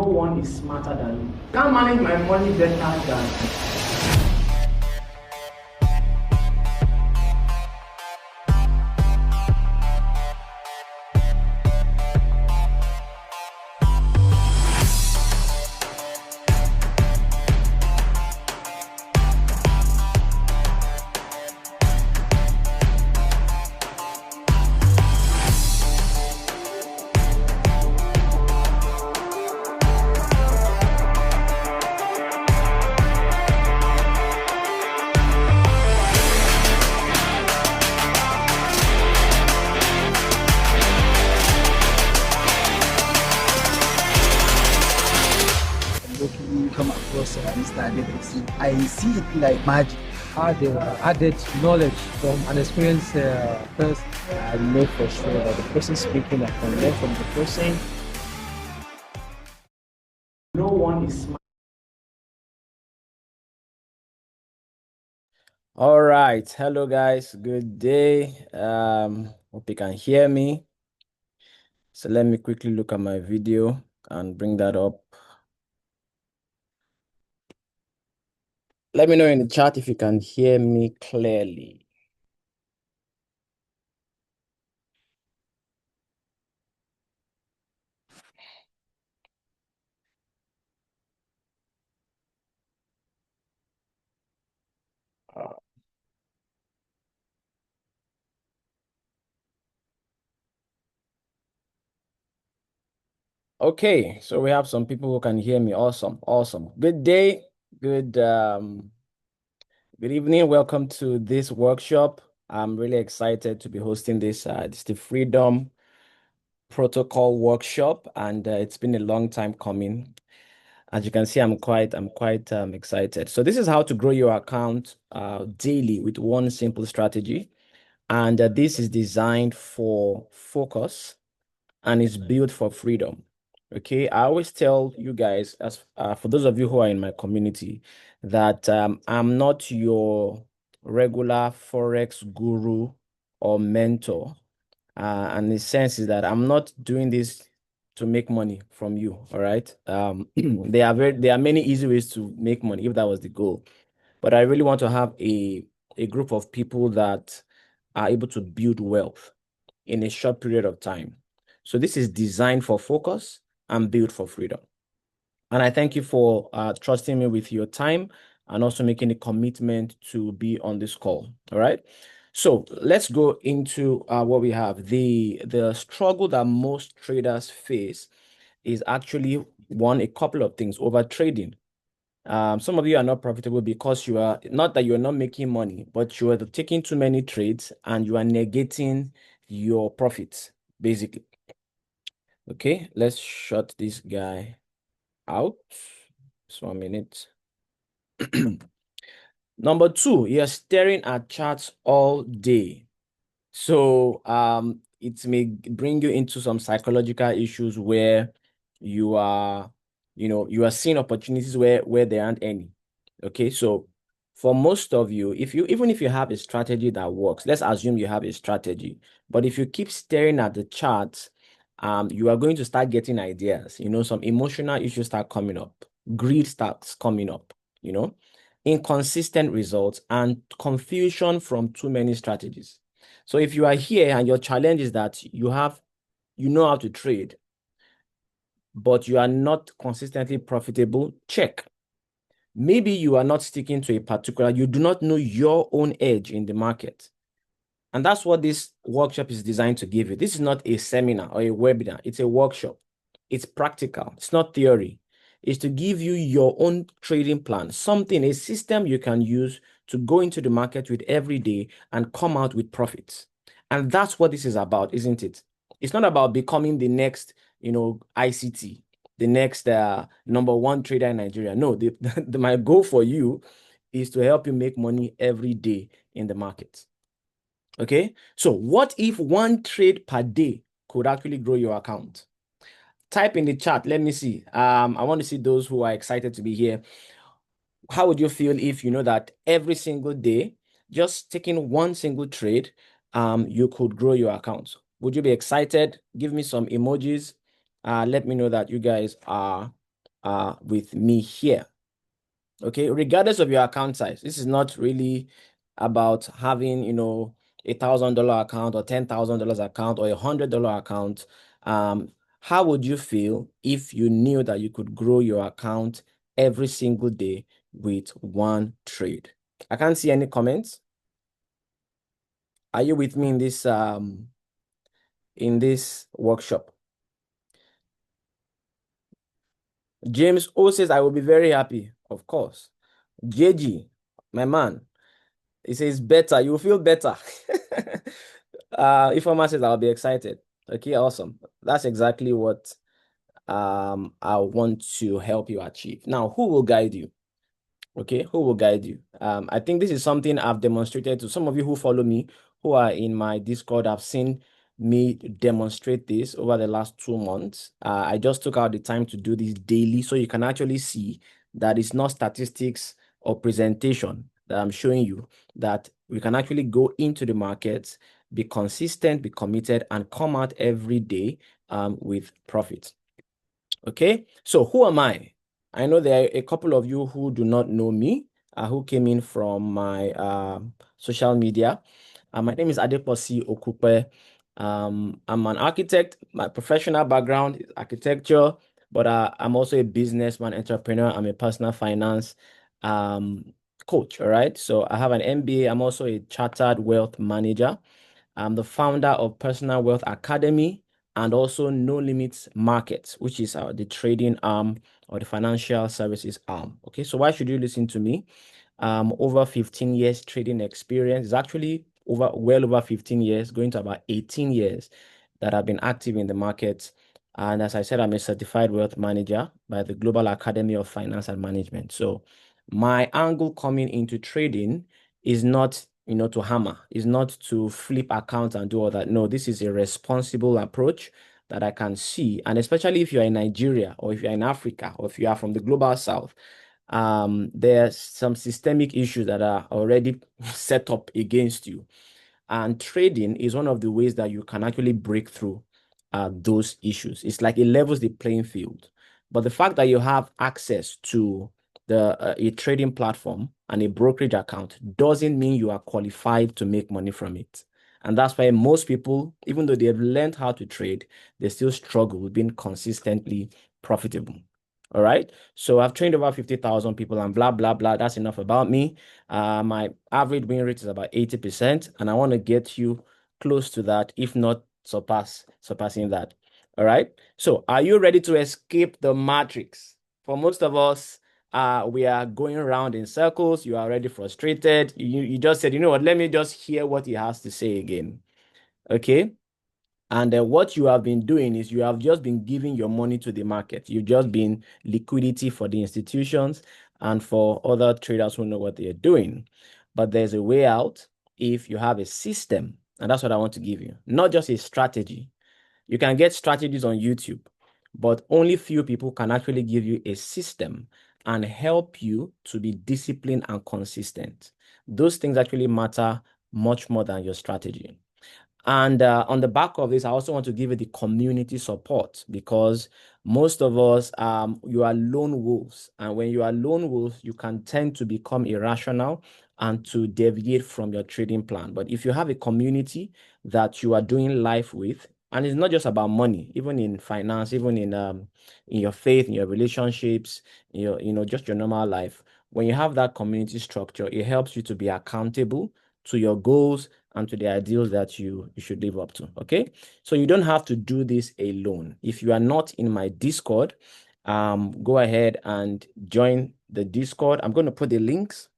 one is smarter than you. Can't manage my money better than come across and study this. I see it like magic. Added knowledge from an experienced person. I know for sure that the person speaking, I can learn from the person. no one is smarter. All right. Hello, guys. Good day. Hope you can hear me. So let me quickly look at my video and bring that up. Let me know in the chat if you can hear me clearly. Okay, so we have some people who can hear me. Awesome, awesome. Good day, good evening. Welcome to this workshop. I'm really excited to be hosting this. It's the Freedom Protocol workshop, and it's been a long time coming. As you can see, I'm quite excited. So this is how to grow your account daily with one simple strategy, and this is designed for focus and is built for freedom. Okay, I always tell you guys, as for those of you who are in my community, that I'm not your regular Forex guru or mentor. And the sense is that I'm not doing this to make money from you. All right. There are many easy ways to make money if that was the goal. But I really want to have a group of people that are able to build wealth in a short period of time. So this is designed for focus and built for freedom. And I thank you for trusting me with your time and also making a commitment to be on this call. All right. So let's go into what we have. The struggle that most traders face is actually a couple of things: over trading. Some of you are not profitable because you are not that you're not making money, but you are taking too many trades and you are negating your profits, basically. Okay, let's shut this guy out. Just 1 minute. Number two, you're staring at charts all day. So it may bring you into some psychological issues where you are seeing opportunities where there aren't any. Okay, so for most of you, even if you have a strategy that works, let's assume you have a strategy, but if you keep staring at the charts, you are going to start getting ideas. Some emotional issues start coming up, greed starts coming up, inconsistent results and confusion from too many strategies. So if you are here and your challenge is that you know how to trade, but you are not consistently profitable, check. Maybe you are not sticking to you do not know your own edge in the market. And that's what this workshop is designed to give you. This is not a seminar or a webinar. It's a workshop. It's practical. It's not theory. It's to give you your own trading plan, a system you can use to go into the market with every day and come out with profits. And that's what this is about, isn't it? It's not about becoming the next, ICT, the next number one trader in Nigeria. No, my goal for you is to help you make money every day in the market. Okay, so what if one trade per day could actually grow your account? Type in the chat. Let me see. I want to see those who are excited to be here. How would you feel if you know that every single day, just taking one single trade, you could grow your account? Would you be excited? Give me some emojis. Let me know that you guys are with me here. Okay, regardless of your account size, this is not really about having, $1,000 account or $10,000 account or $100 account. How would you feel if you knew that you could grow your account every single day with one trade? I can't see any comments. Are you with me in this workshop? James O says, I will be very happy, of course. JG, my man, he says better, you will feel better. Ifeoma says, I'll be excited. Okay, awesome. That's exactly what I want to help you achieve. Now, who will guide you? Okay, who will guide you? I think this is something I've demonstrated to some of you who follow me, who are in my Discord. I've seen me demonstrate this over the last 2 months. I just took out the time to do this daily so you can actually see that it's not statistics or presentation that I'm showing you, that we can actually go into the markets, be consistent, be committed, and come out every day with profit. Okay, so who am I? I know there are a couple of you who do not know me, who came in from my social media. My name is Adeposi Okupe. I'm an architect. My professional background is architecture, but I'm also a businessman, entrepreneur. I'm a personal finance coach. All right, so I have an MBA. I'm also a chartered wealth manager. I'm the founder of Personal Wealth Academy and also No Limits Markets, which is the trading arm or the financial services arm. Okay, so why should you listen to me? Over 15 years trading experience. It's actually well over 15 years, going to about 18 years that I've been active in the market. And as I said, I'm a certified wealth manager by the Global Academy of Finance and Management. So my angle coming into trading is not, to hammer, is not to flip accounts and do all that. No, this is a responsible approach that I can see. And especially if you're in Nigeria or if you're in Africa or if you are from the global south, there's some systemic issues that are already set up against you. And trading is one of the ways that you can actually break through those issues. It's like it levels the playing field. But the fact that you have access to a trading platform and a brokerage account doesn't mean you are qualified to make money from it. And that's why most people, even though they've learned how to trade, they still struggle with being consistently profitable. All right. So I've trained over 50,000 people and blah, blah, blah. That's enough about me. My average win rate is about 80%, and I want to get you close to that, if not surpassing that. All right. So are you ready to escape the matrix? For most of us, we are going around in circles. You are already frustrated. You just said, you know what, let me just hear what he has to say again. Okay. And what you have been doing is you have just been giving your money to the market. You've just been liquidity for the institutions and for other traders who know what they're doing. But there's a way out if you have a system. And that's what I want to give you, not just a strategy. You can get strategies on YouTube, but only few people can actually give you a system and help you to be disciplined and consistent. Those things actually matter much more than your strategy. And on the back of this, I also want to give you the community support, because most of us, you are lone wolves. And when you are lone wolves, you can tend to become irrational and to deviate from your trading plan. But if you have a community that you are doing life with, and it's not just about money, even in finance, even in your faith, in your relationships, in your, just your normal life, when you have that community structure, it helps you to be accountable to your goals and to the ideals that you should live up to. Okay, so you don't have to do this alone. If you are not in my Discord, go ahead and join the Discord. I'm going to put the links.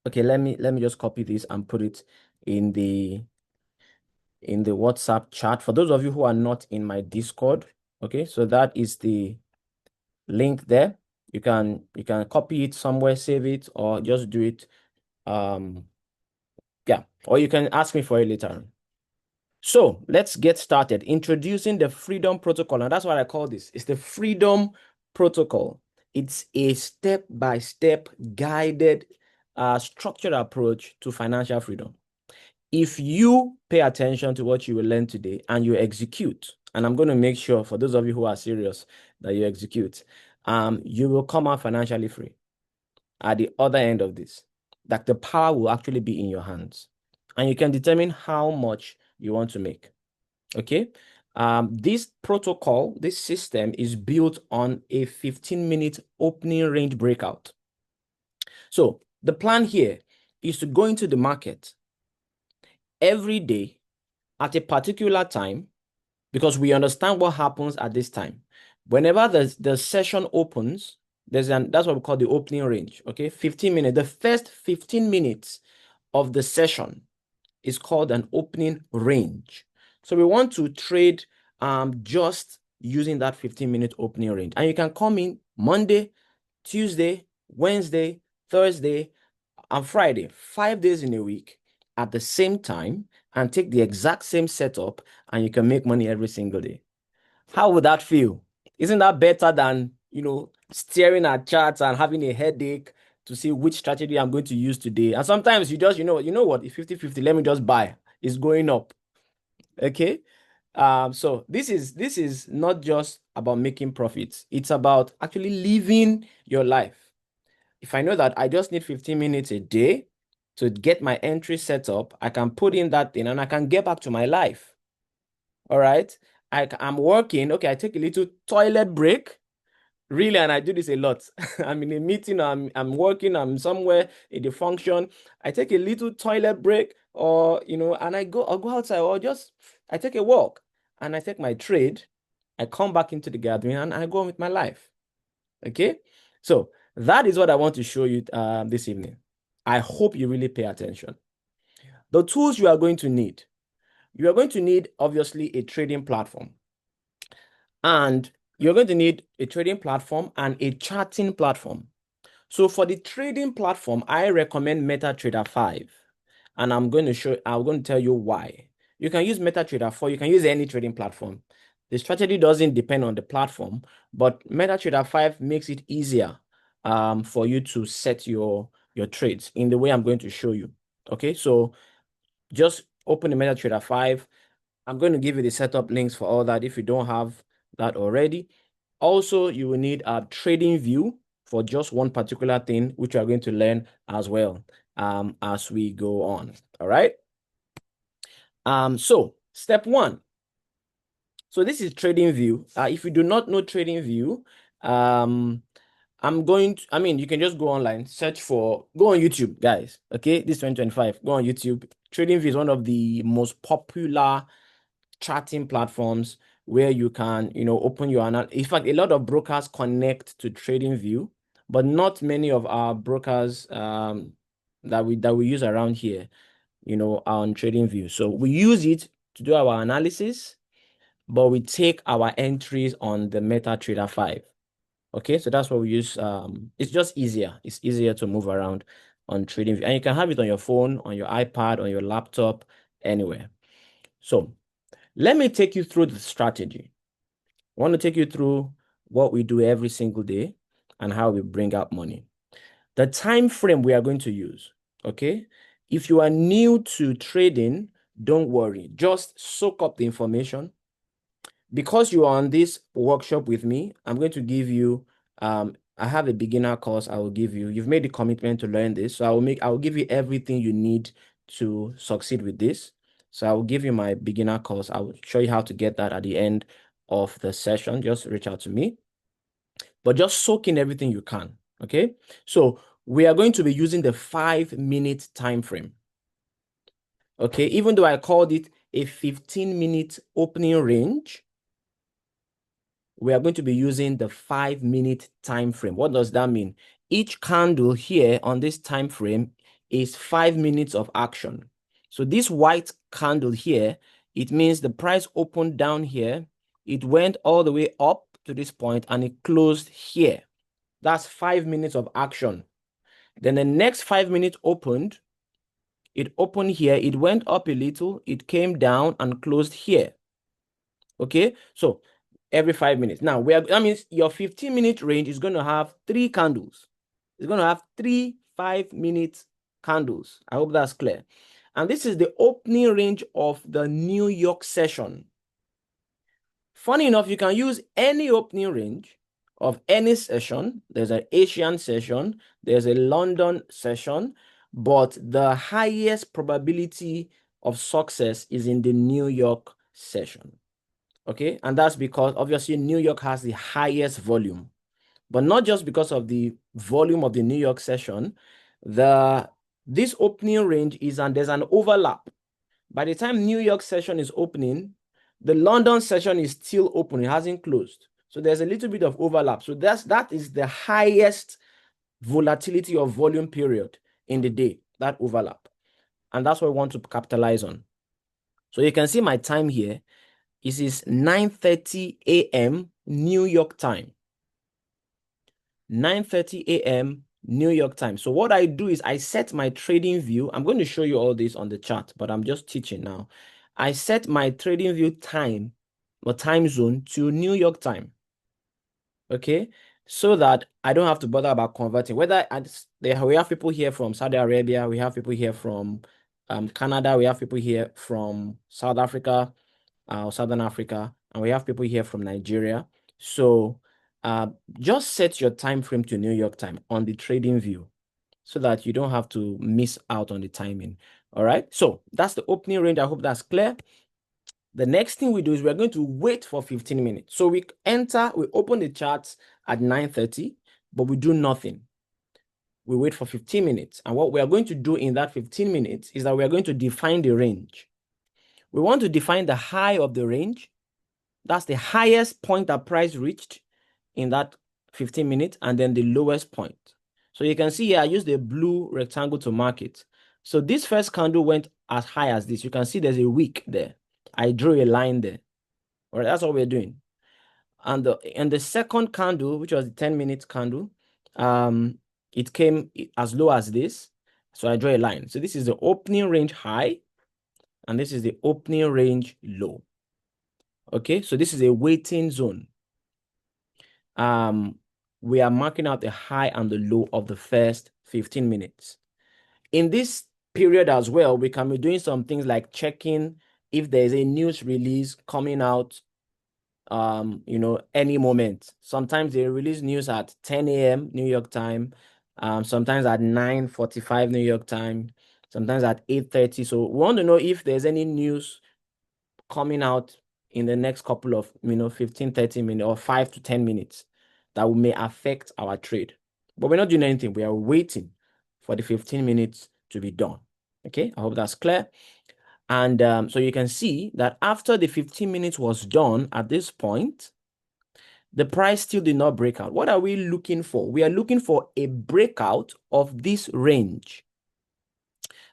Okay, let me just copy this and put it in the WhatsApp chat for those of you who are not in my Discord. Okay, so that is the link there. You can copy it somewhere, save it, or just do it. Yeah, or you can ask me for it later on. So let's get started. Introducing the Freedom Protocol, and that's what I call this. It's the Freedom Protocol. It's a step-by-step guided, structured approach to financial freedom. If you pay attention to what you will learn today and you execute, and I'm going to make sure for those of you who are serious that you execute, you will come out financially free at the other end of this. That the power will actually be in your hands, and you can determine how much you want to make. Okay. This protocol, this system is built on a 15-minute opening range breakout. So the plan here is to go into the market every day at a particular time, because we understand what happens at this time. Whenever the session opens, that's what we call the opening range. Okay, 15 minutes. The first 15 minutes of the session is called an opening range. So we want to trade just using that 15-minute opening range. And you can come in Monday, Tuesday, Wednesday, Thursday, and Friday, 5 days in a week at the same time, and take the exact same setup, and you can make money every single day. How would that feel? Isn't that better than, staring at charts and having a headache to see which strategy I'm going to use today? And sometimes you just, you know what, it's 50-50, let me just buy. It's going up. Okay. So this is not just about making profits. It's about actually living your life. If I know that I just need 15 minutes a day to get my entry set up, I can put in that thing and I can get back to my life. All right. I'm working. Okay, I take a little toilet break. Really, and I do this a lot. I'm in a meeting, I'm working, I'm somewhere in the function. I take a little toilet break, or and I'll go outside, or just I take a walk and I take my trade. I come back into the gathering and I go on with my life. Okay, so that is what I want to show you this evening. I hope you really pay attention. The tools you are going to need. You are going to need, obviously, a trading platform. And you're going to need a trading platform and a charting platform. So for the trading platform, I recommend MetaTrader 5. And I'm going to tell you why. You can use MetaTrader 4, you can use any trading platform. The strategy doesn't depend on the platform, but MetaTrader 5 makes it easier for you to set your trades in the way I'm going to show you. Okay, so just open the MetaTrader 5. I'm going to give you the setup links for all that if you don't have that already. Also, you will need a trading view for just one particular thing, which we are going to learn as well as we go on. All right. So step one. So this is trading view. If you do not know trading view, you can just go online, go on YouTube, guys. Okay, this 2025, go on YouTube. Trading view is one of the most popular charting platforms where you can, open your analysis. In fact, a lot of brokers connect to TradingView, but not many of our brokers that we use around here, are on TradingView. So we use it to do our analysis, but we take our entries on the MetaTrader 5. Okay, so that's what we use. It's just easier. It's easier to move around on TradingView, and you can have it on your phone, on your iPad, on your laptop, anywhere. So let me take you through the strategy. I want to take you through what we do every single day and how we bring out money. The time frame we are going to use, okay? If you are new to trading, don't worry. Just soak up the information. Because you are on this workshop with me, I'm going to give you, I have a beginner course I will give you. You've made the commitment to learn this, so I will give you everything you need to succeed with this. So I will give you my beginner course. I will show you how to get that at the end of the session. Just reach out to me. But just soak in everything you can, okay? So we are going to be using the 5-minute time frame. Okay, even though I called it a 15-minute opening range, we are going to be using the 5-minute time frame. What does that mean? Each candle here on this time frame is 5 minutes of action. So this white candle here, it means the price opened down here, it went all the way up to this point, and it closed here. That's 5 minutes of action. Then the next 5 minutes opened, it opened here, it went up a little, it came down and closed here. Okay, so every 5 minutes. Now, that means your 15-minute range is going to have 3 candles. It's going to have 3 5-minute candles. I hope that's clear. And this is the opening range of the New York session. Funny enough, you can use any opening range of any session. There's an Asian session, there's a London session, but the highest probability of success is in the New York session. Okay, and that's because obviously New York has the highest volume, but not just because of the volume of the New York session. This opening range there's an overlap. By the time New York session is opening, the London session is still open, it hasn't closed. So there's a little bit of overlap. So that is the highest volatility of volume period in the day, that overlap. And that's what we want to capitalize on. So you can see my time here. It is 9:30 a.m. New York time. 9:30 a.m. New York time. So what I do is I set my trading view. I'm going to show you all this on the chart, but I'm just teaching now. I set my trading view time or time zone to New York time. Okay, so that I don't have to bother about converting. We have people here from Saudi Arabia, we have people here from Canada, we have people here from South Africa, Southern Africa, and we have people here from Nigeria. So just set your time frame to New York time on the trading view so that you don't have to miss out on the timing. All right, so that's the opening range. I hope that's clear. The next thing we do is we're going to wait for 15 minutes. So we open the charts at 9:30, but we do nothing. We wait for 15 minutes. And what we are going to do in that 15 minutes is that we are going to define the range. We want to define the high of the range. That's the highest point that price reached in that 15 minutes, and then the lowest point. So you can see here, I used a blue rectangle to mark it. So this first candle went as high as this. You can see there's a wick there. I drew a line there. All right, that's what we're doing. And the second candle, which was the 10-minute candle, it came as low as this. So I draw a line. So this is the opening range high, and this is the opening range low. Okay, so this is a waiting zone. We are marking out the high and the low of the first 15 minutes. In this period as well, we can be doing some things like checking if there's a news release coming out, any moment. Sometimes they release news at 10 a.m. New York time, sometimes at 9:45 New York time, sometimes at 8:30. So we want to know if there's any news coming out in the next couple of 15, 30 minutes or 5 to 10 minutes that may affect our trade. But we're not doing anything. We are waiting for the 15 minutes to be done. Okay, I hope that's clear. And so you can see that after the 15 minutes was done at this point, the price still did not break out. What are we looking for? We are looking for a breakout of this range,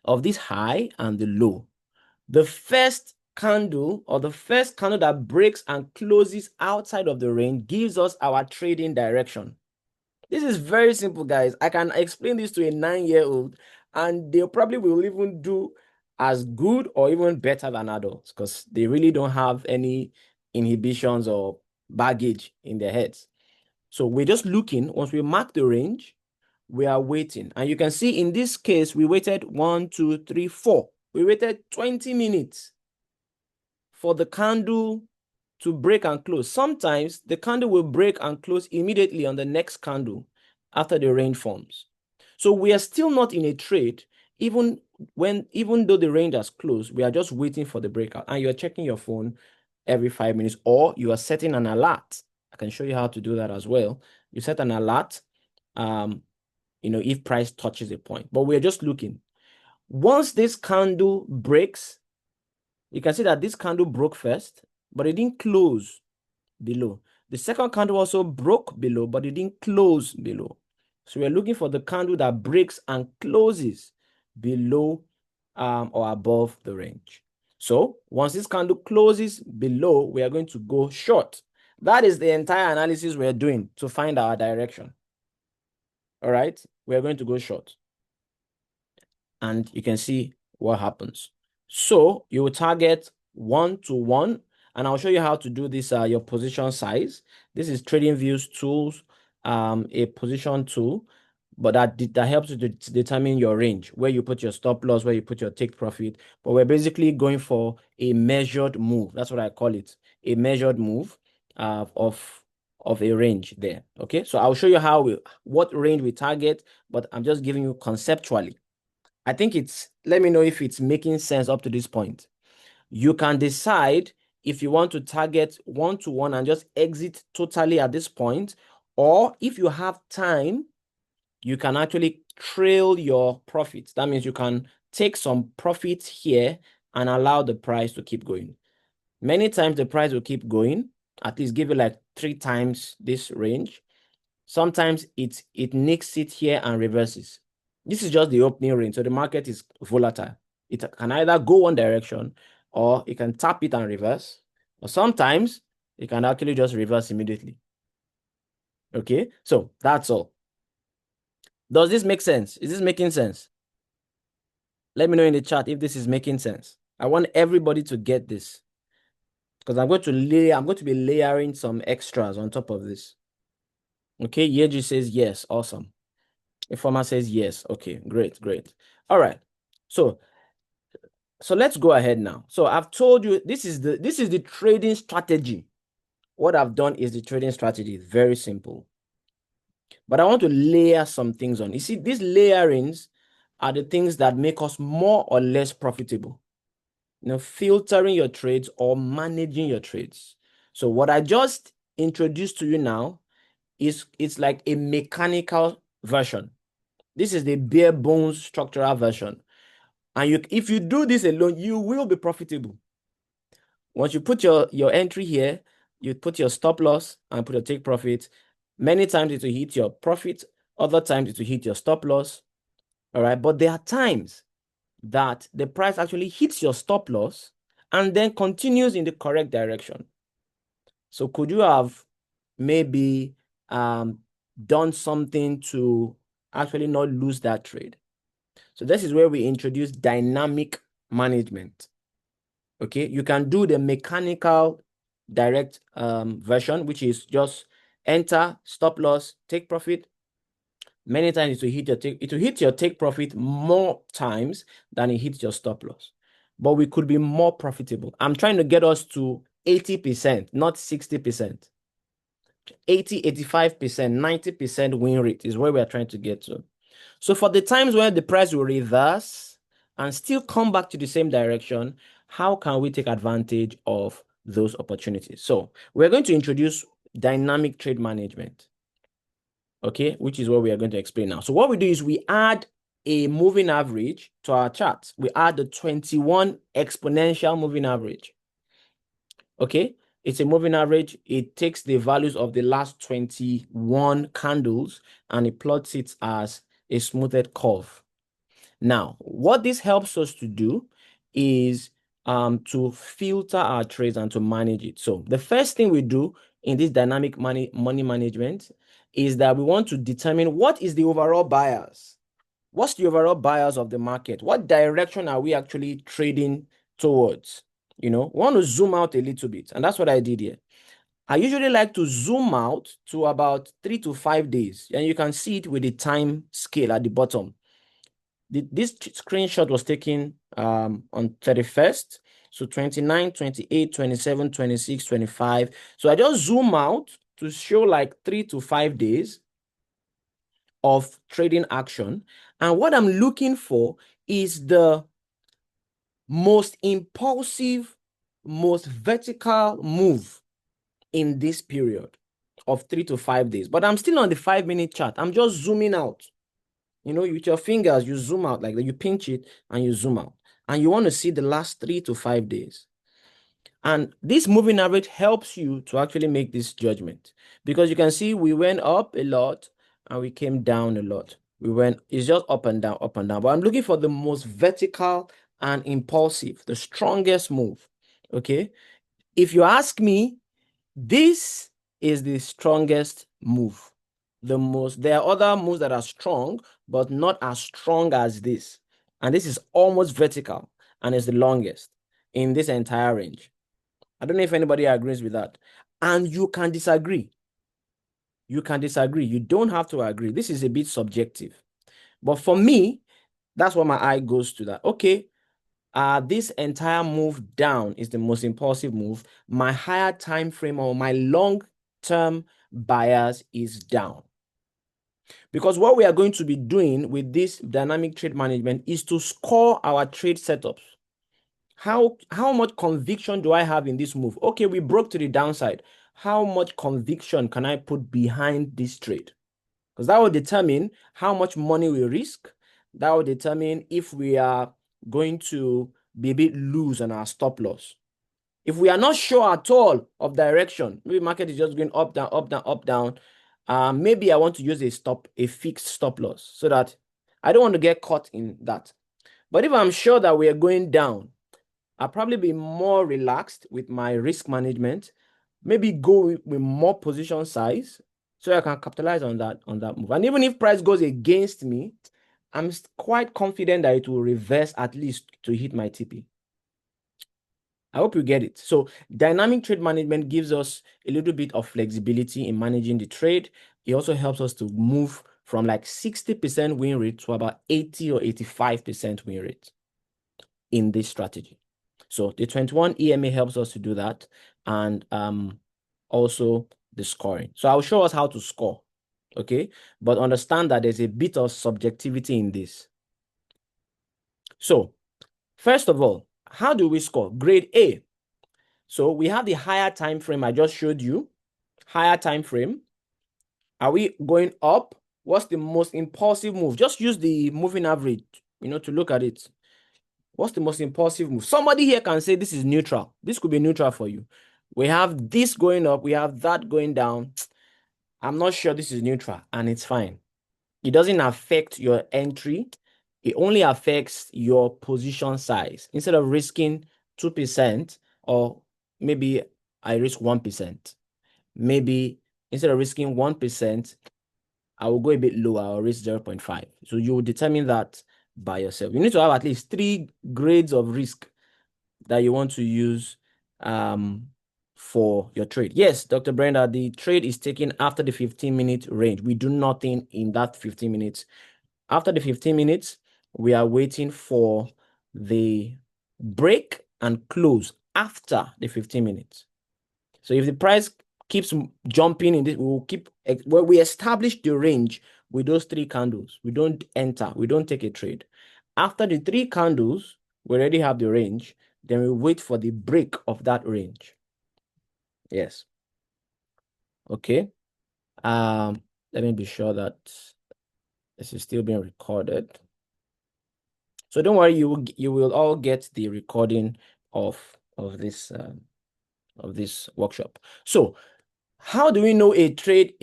of this high and the low. The first candle that breaks and closes outside of the range gives us our trading direction. This is very simple, guys. I can explain this to a 9-year-old and they probably will even do as good or even better than adults because they really don't have any inhibitions or baggage in their heads. So we're just looking. Once we mark the range, we are waiting. And you can see in this case, we waited 1, 2, 3, 4. We waited 20 minutes for the candle to break and close. Sometimes the candle will break and close immediately on the next candle after the range forms. So we are still not in a trade, even though the range has closed, we are just waiting for the breakout. And you're checking your phone every 5 minutes, or you are setting an alert. I can show you how to do that as well. You set an alert, if price touches a point. But we're just looking. Once this candle breaks, you can see that this candle broke first, but it didn't close below. The second candle also broke below, but it didn't close below. So we're looking for the candle that breaks and closes below or above the range. So once this candle closes below, we are going to go short. That is the entire analysis we're doing to find our direction. All right, we're going to go short. And you can see what happens. So you will target 1 to 1, and I'll show you how to do this, your position size. This is TradingView's tools, a position tool, but that helps you to determine your range, where you put your stop loss, where you put your take profit. But we're basically going for a measured move. That's what I call it, a measured move of of a range there. Okay, so I'll show you what range we target, but I'm just giving you conceptually. I think let me know if it's making sense up to this point. You can decide if you want to target 1-to-1 and just exit totally at this point, or if you have time, you can actually trail your profits. That means you can take some profits here and allow the price to keep going. Many times the price will keep going, at least give it like 3 times this range. Sometimes it nicks it here and reverses. This is just the opening range, so the market is volatile. It can either go one direction, or it can tap it and reverse, or sometimes it can actually just reverse immediately. Okay, so that's all. Does this make sense? Is this making sense? Let me know in the chat if this is making sense. I want everybody to get this, because I'm going to be layering some extras on top of this. Okay, Yeji says yes, awesome. Informa says yes. Okay, great. All right. So let's go ahead now. So I've told you this is the trading strategy. What I've done is the trading strategy. Very simple. But I want to layer some things on. You see, these layerings are the things that make us more or less profitable. Filtering your trades or managing your trades. So what I just introduced to you now it's like a mechanical version. This is the bare bones structural version. And if you do this alone, you will be profitable. Once you put your entry here, you put your stop loss and put your take profit. Many times it will hit your profit, other times it will hit your stop loss. All right, but there are times that the price actually hits your stop loss and then continues in the correct direction. So could you have maybe done something to actually not lose that trade? So this is where we introduce dynamic management. Okay, you can do the mechanical direct version, which is just enter, stop loss, take profit. Many times it will hit your take profit more times than it hits your stop loss. But we could be more profitable. I'm trying to get us to 80%, not 60%. 80, 85%, 90% win rate is where we are trying to get to. So for the times where the price will reverse and still come back to the same direction, how can we take advantage of those opportunities? So we're going to introduce dynamic trade management, okay, which is what we are going to explain now. So what we do is we add a moving average to our chart. We add the 21 exponential moving average. Okay, it's a moving average. It takes the values of the last 21 candles and it plots it as a smoothed curve. Now, what this helps us to do is to filter our trades and to manage it. So the first thing we do in this dynamic money management is that we want to determine what is the overall bias. What's the overall bias of the market? What direction are we actually trading towards? We want to zoom out a little bit, and that's what I did here. I usually like to zoom out to about 3 to 5 days, and you can see it with the time scale at the bottom. This screenshot was taken on 31st, so 29, 28, 27, 26, 25. So I just zoom out to show like 3 to 5 days of trading action. And what I'm looking for is the most impulsive, most vertical move in this period of 3 to 5 days. But I'm still on the 5-minute chart. I'm just zooming out. With your fingers, you zoom out like that. You pinch it and you zoom out. And you want to see the last 3 to 5 days. And this moving average helps you to actually make this judgment. Because you can see we went up a lot and we came down a lot. It's just up and down, up and down. But I'm looking for the most vertical and impulsive, the strongest move. Okay. If you ask me, this is the strongest move. There are other moves that are strong, but not as strong as this. And this is almost vertical and is the longest in this entire range. I don't know if anybody agrees with that. And you can disagree. You can disagree. You don't have to agree. This is a bit subjective. But for me, that's what my eye goes to that. Okay, this entire move down is the most impulsive move. My higher time frame or my long short-term bias is down. Because what we are going to be doing with this dynamic trade management is to score our trade setups. How much conviction do I have in this move? Okay, we broke to the downside. How much conviction can I put behind this trade? Because that will determine how much money we risk. That will determine if we are going to be a bit loose on our stop loss. If we are not sure at all of direction, maybe market is just going up, down, up, down, up, down. Maybe I want to use a fixed stop loss so that I don't want to get caught in that. But if I'm sure that we are going down, I'll probably be more relaxed with my risk management, maybe go with more position size so I can capitalize on that move. And even if price goes against me, I'm quite confident that it will reverse at least to hit my TP. I hope you get it. So dynamic trade management gives us a little bit of flexibility in managing the trade. It also helps us to move from like 60% win rate to about 80 or 85% win rate in this strategy. So the 21 EMA helps us to do that, and also the scoring. So I'll show us how to score, okay? But understand that there's a bit of subjectivity in this. So first of all, how do we score? Grade A. So we have the higher time frame I just showed you. Higher time frame. Are we going up? What's the most impulsive move? Just use the moving average, to look at it. What's the most impulsive move? Somebody here can say this is neutral. This could be neutral for you. We have this going up. We have that going down. I'm not sure this is neutral, and it's fine. It doesn't affect your entry. It only affects your position size. Instead of risking 2%, or maybe I risk 1%. Maybe instead of risking 1%, I will go a bit lower. I'll risk 0.5. So you will determine that by yourself. You need to have at least 3 grades of risk that you want to use for your trade. Yes, Dr. Brenda, the trade is taken after the 15-minute range. We do nothing in that 15 minutes. After the 15 minutes, we are waiting for the break and close after the 15 minutes. So if the price keeps jumping in this, we establish the range with those 3 candles. We don't enter, we don't take a trade. After the 3 candles, we already have the range. Then we wait for the break of that range. Yes. Okay. Let me be sure that this is still being recorded. So don't worry, you will all get the recording of this workshop. So how do we know a trade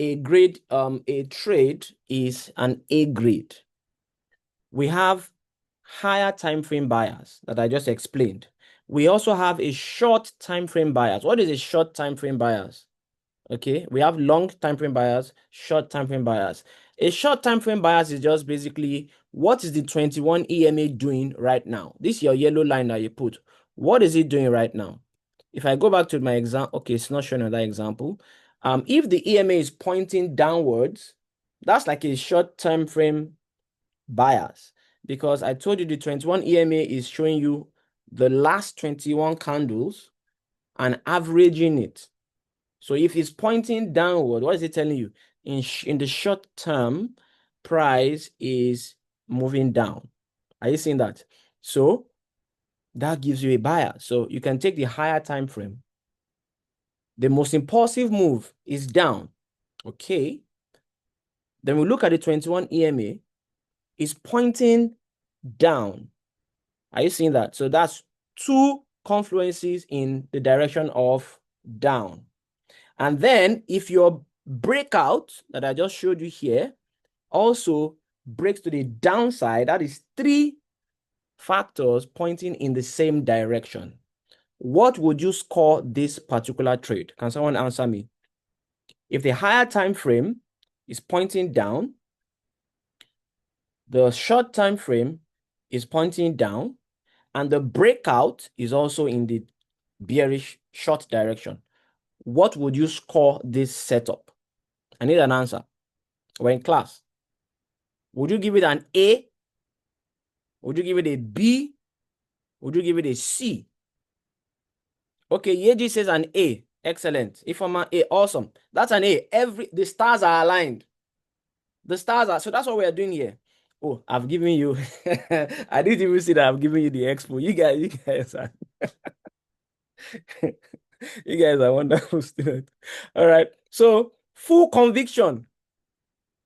is an A grade? We have higher time frame bias that I just explained. We also have a short time frame bias. What is a short time frame bias? Okay, we have long time frame bias, short time frame bias. A short time frame bias is just basically what is the 21 EMA doing right now? This is your yellow line that you put. What is it doing right now? If I go back to my example, okay, it's not showing on that example. If the EMA is pointing downwards, that's like a short time frame bias, because I told you the 21 EMA is showing you the last 21 candles and averaging it. So if it's pointing downward, what is it telling you? In the short term, price is moving down. Are you seeing that? So that gives you a bias. So you can take the higher time frame. The most impulsive move is down. Okay. Then we look at the 21 EMA. It's pointing down. Are you seeing that? So that's 2 confluences in the direction of down. And then if your breakout that I just showed you here also breaks to the downside, that is 3 factors pointing in the same direction. What would you score this particular trade? Can someone answer me? If the higher time frame is pointing down, the short time frame is pointing down, and the breakout is also in the bearish short direction, what would you score this setup? I need an answer. We're in class. Would you give it an A? Would you give it a B? Would you give it a C? Okay, Yeji says an A. Excellent. If I'm an A, awesome. That's an A. The stars are aligned. The stars are, so that's what we are doing here. Oh, I've given you, I didn't even see that I've given you the expo. You guys are, you guys are wonderful students. All right. So full conviction,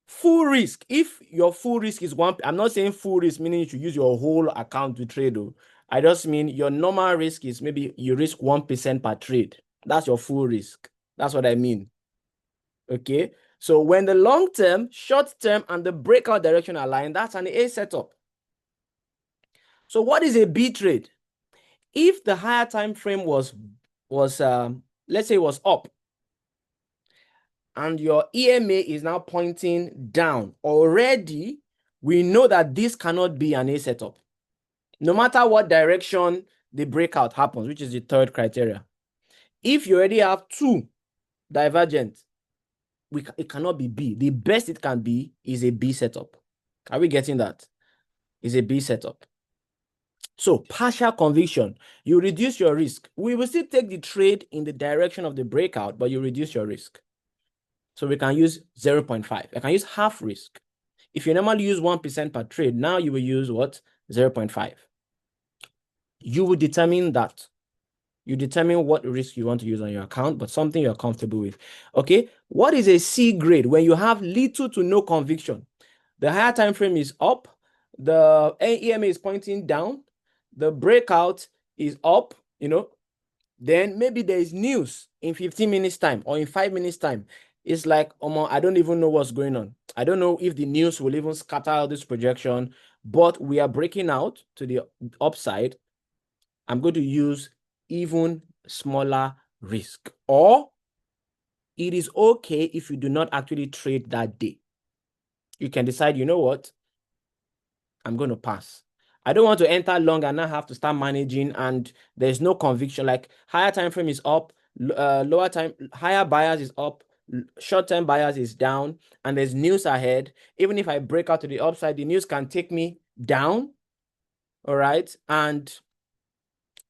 full risk. If your full risk is one, I'm not saying full risk, meaning you should use your whole account to trade. Though. I just mean your normal risk is maybe you risk 1% per trade. That's your full risk. That's what I mean. Okay. So when the long term, short term, and the breakout direction align, that's an A setup. So what is a B trade? If the higher time frame was let's say it was up, and your EMA is now pointing down, already we know that this cannot be an A setup. No matter what direction the breakout happens, which is the third criteria. If you already have two divergent, it cannot be B. The best it can be is a B setup. Are we getting that? Is a B setup. So partial conviction, you reduce your risk. We will still take the trade in the direction of the breakout, but you reduce your risk. So we can use 0.5. I can use half risk. If you normally use 1% per trade, now you will use what? 0.5. You will determine that. You determine what risk you want to use on your account, but something you're comfortable with. Okay, what is a C grade? When you have little to no conviction. The higher time frame is up, the EMA is pointing down, the breakout is up, then maybe there is news in 15 minutes time or in 5 minutes time. It's like, I don't even know what's going on. I don't know if the news will even scatter this projection, but we are breaking out to the upside. I'm going to use even smaller risk, or it is okay if you do not actually trade that day. You can decide, you know what? I'm going to pass. I don't want to enter long and now have to start managing, and there's no conviction. Like higher time frame is up, higher bias is up, short-term bias is down, and there's news ahead. Even if I break out to the upside, the news can take me down. All right. And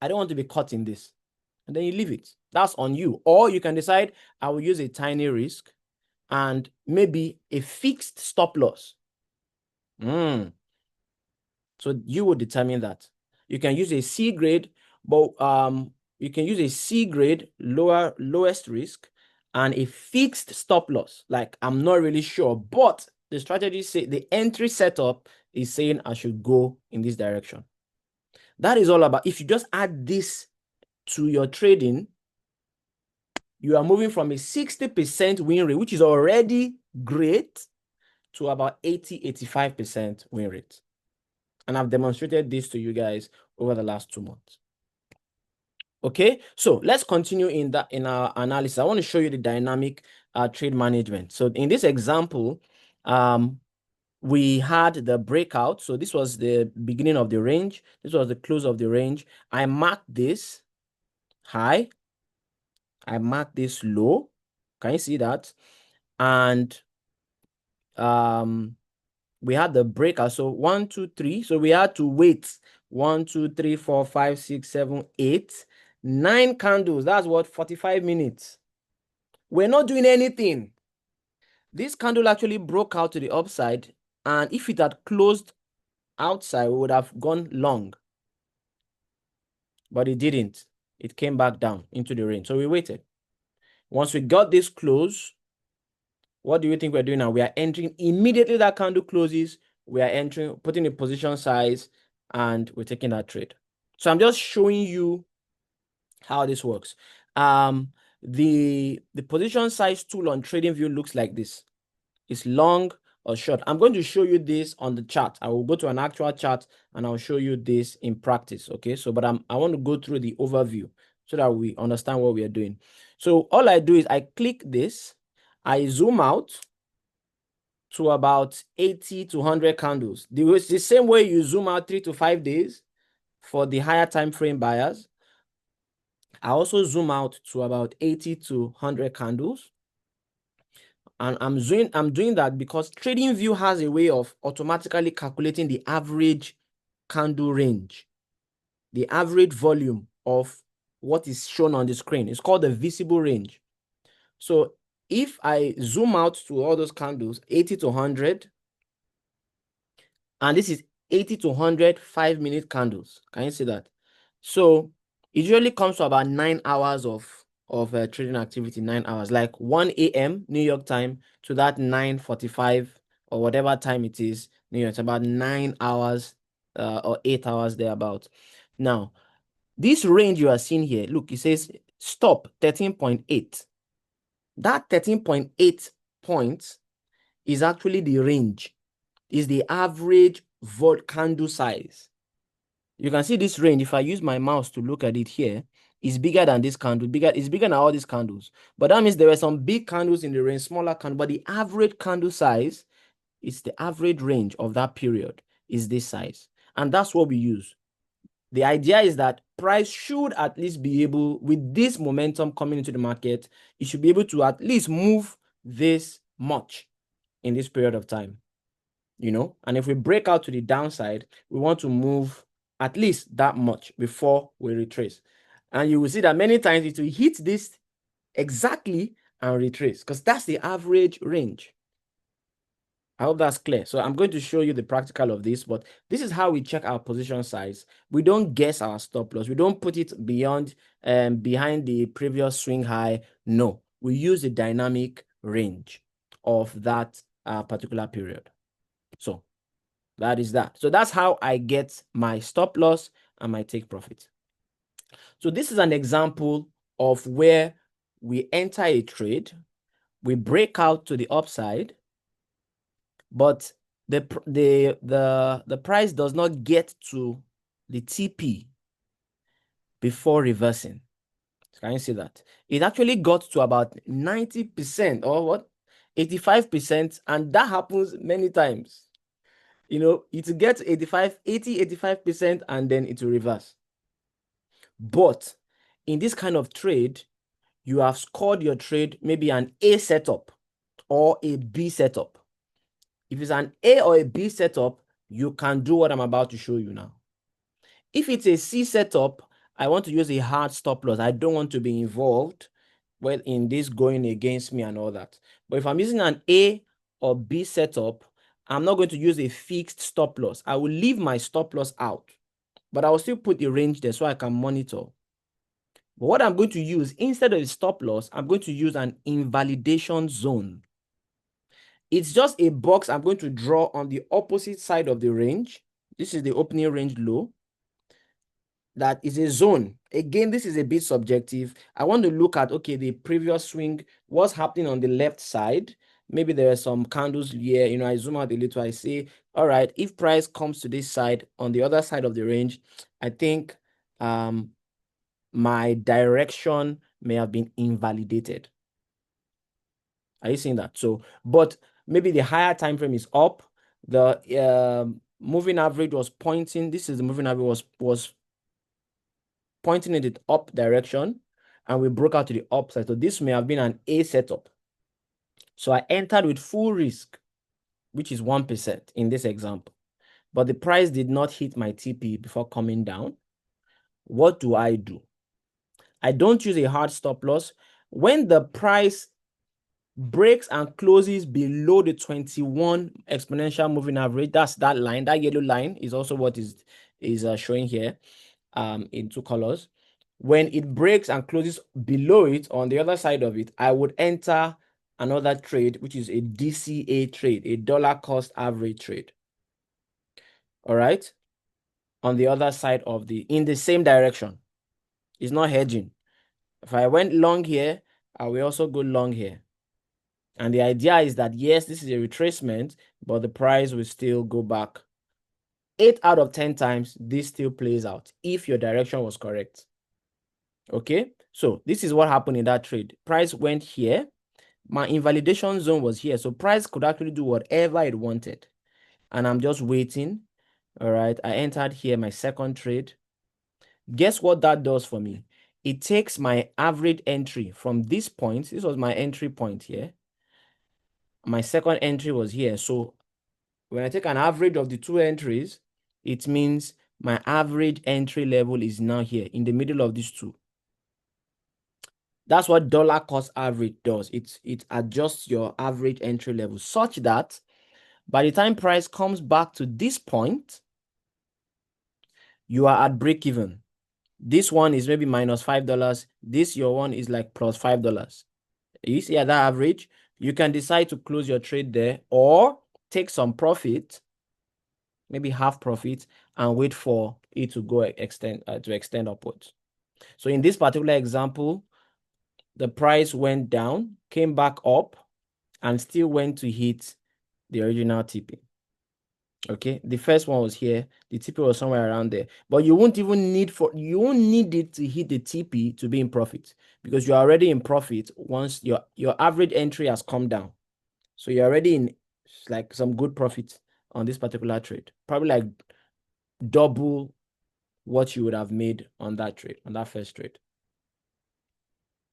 I don't want to be caught in this. And then you leave it. That's on you. Or you can decide, I will use a tiny risk and maybe a fixed stop loss. So you will determine that. You can use a C grade, but you can use a C grade, lowest risk, and a fixed stop loss. Like, I'm not really sure, but the strategy say the entry setup is saying I should go in this direction. That is all about. If you just add this to your trading, you are moving from a 60% win rate, which is already great, to about 80-85% win rate. And I've demonstrated this to you guys over the last 2 months. Okay, so let's continue in our analysis. I want to show you the dynamic trade management. So in this example, we had the breakout. So this was the beginning of the range. This was the close of the range. I marked this high. I marked this low. Can you see that? And we had the breakout. So 1, 2, 3. So we had to wait 1, 2, 3, 4, 5, 6, 7, 8, 9 candles. That's what, 45 minutes. We're not doing anything. This candle actually broke out to the upside, and if it had closed outside, we would have gone long. But it didn't. It came back down into the range. So we waited. Once we got this close, what do you think we're doing now? We are entering immediately that candle closes. We are entering, putting a position size, and we're taking that trade. So I'm just showing you how this works. The position size tool on TradingView looks like this. It's long or short. I'm going to show you this on the chart. I will go to an actual chart and I'll show you this in practice. Okay, so but I want to go through the overview so that we understand what we are doing. So all I do is I click this, I zoom out to about 80 to 100 candles. The same way you zoom out 3 to 5 days for the higher time frame buyers. I also zoom out to about 80 to 100 candles. And I'm doing that because TradingView has a way of automatically calculating the average candle range, the average volume of what is shown on the screen. It's called the visible range. So if I zoom out to all those candles, 80 to 100, and this is 80 to 100 5-minute candles. Can you see that? So it usually comes to about 9 hours of trading activity, 9 hours, like 1 a.m. New York time to that 9:45 or whatever time it is, New York. It's about 9 hours or 8 hours thereabout. Now, this range you are seeing here, look, it says stop 13.8. That 13.8 points is actually the range, is the average candle size. You can see this range. If I use my mouse to look at it here, is bigger than this candle. It's bigger than all these candles. But that means there were some big candles in the range, smaller candle. But the average candle size is the average range of that period is this size. And that's what we use. The idea is that price should at least be able, with this momentum coming into the market, it should be able to at least move this much in this period of time. And if we break out to the downside, we want to move at least that much before we retrace. And you will see that many times it will hit this exactly and retrace, because that's the average range. I hope that's clear. So I'm going to show you the practical of this, but this is how we check our position size. We don't guess our stop loss. We don't put it behind the previous swing high. No, we use the dynamic range of that particular period. So that is that. So that's how I get my stop loss and my take profit. So this is an example of where we enter a trade, we break out to the upside, but the price does not get to the TP before reversing. Can you see that? It actually got to about 90% or what? 85%, and that happens many times. It gets 85%, and then it will reverse. But in this kind of trade, you have scored your trade maybe an A setup or a B setup. If it's an A or a B setup, you can do what I'm about to show you now. If it's a C setup, I want to use a hard stop loss. I don't want to be involved in this going against me and all that. But if I'm using an A or B setup, I'm not going to use a fixed stop loss. I will leave my stop loss out, but I will still put the range there so I can monitor. But what I'm going to use instead of a stop loss, I'm going to use an invalidation zone. It's just a box I'm going to draw on the opposite side of the range. This is the opening range low. That is a zone. Again, this is a bit subjective. I want to look at, okay, the previous swing, what's happening on the left side. Maybe there are some candles here. I zoom out a little. I say, all right, if price comes to this side, on the other side of the range, I think my direction may have been invalidated. Are you seeing that? So, but maybe the higher time frame is up. The moving average was pointing. This is the moving average was pointing in the up direction, and we broke out to the upside. So this may have been an A setup. So I entered with full risk, which is 1% in this example. But the price did not hit my TP before coming down. What do? I don't use a hard stop loss. When the price breaks and closes below the 21 exponential moving average, that's that line. That yellow line is also what is showing here in two colors. When it breaks and closes below it, on the other side of it, I would enter another trade, which is a DCA trade, a dollar cost average trade. All right. On the other side of in the same direction. It's not hedging. If I went long here, I will also go long here. And the idea is that, yes, this is a retracement, but the price will still go back. 8 out of 10 times, this still plays out if your direction was correct. Okay, so this is what happened in that trade. Price went here. My invalidation zone was here. So price could actually do whatever it wanted. And I'm just waiting. All right, I entered here my second trade. Guess what that does for me? It takes my average entry from this point. This was my entry point here. My second entry was here. So when I take an average of the two entries, it means my average entry level is now here in the middle of these two. That's what dollar cost average does. It adjusts your average entry level such that by the time price comes back to this point, you are at break even. This one is maybe minus $5. This your one is like plus $5. You see at that average, you can decide to close your trade there or take some profit, maybe half profit, and wait for it to go extend upwards. So in this particular example, the price went down, came back up, and still went to hit the original TP. Okay, the first one was here, the TP was somewhere around there, but you won't need it to hit the TP to be in profit, because you're already in profit once your average entry has come down. So you're already in like some good profit on this particular trade, probably like double what you would have made on that trade, on that first trade.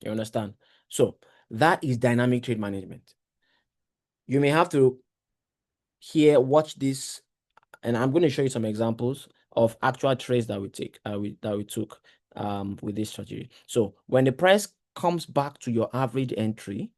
You understand? So that is dynamic trade management. You may have to watch this, and I'm going to show you some examples of actual trades that we took with this strategy. So when the price comes back to your average entry,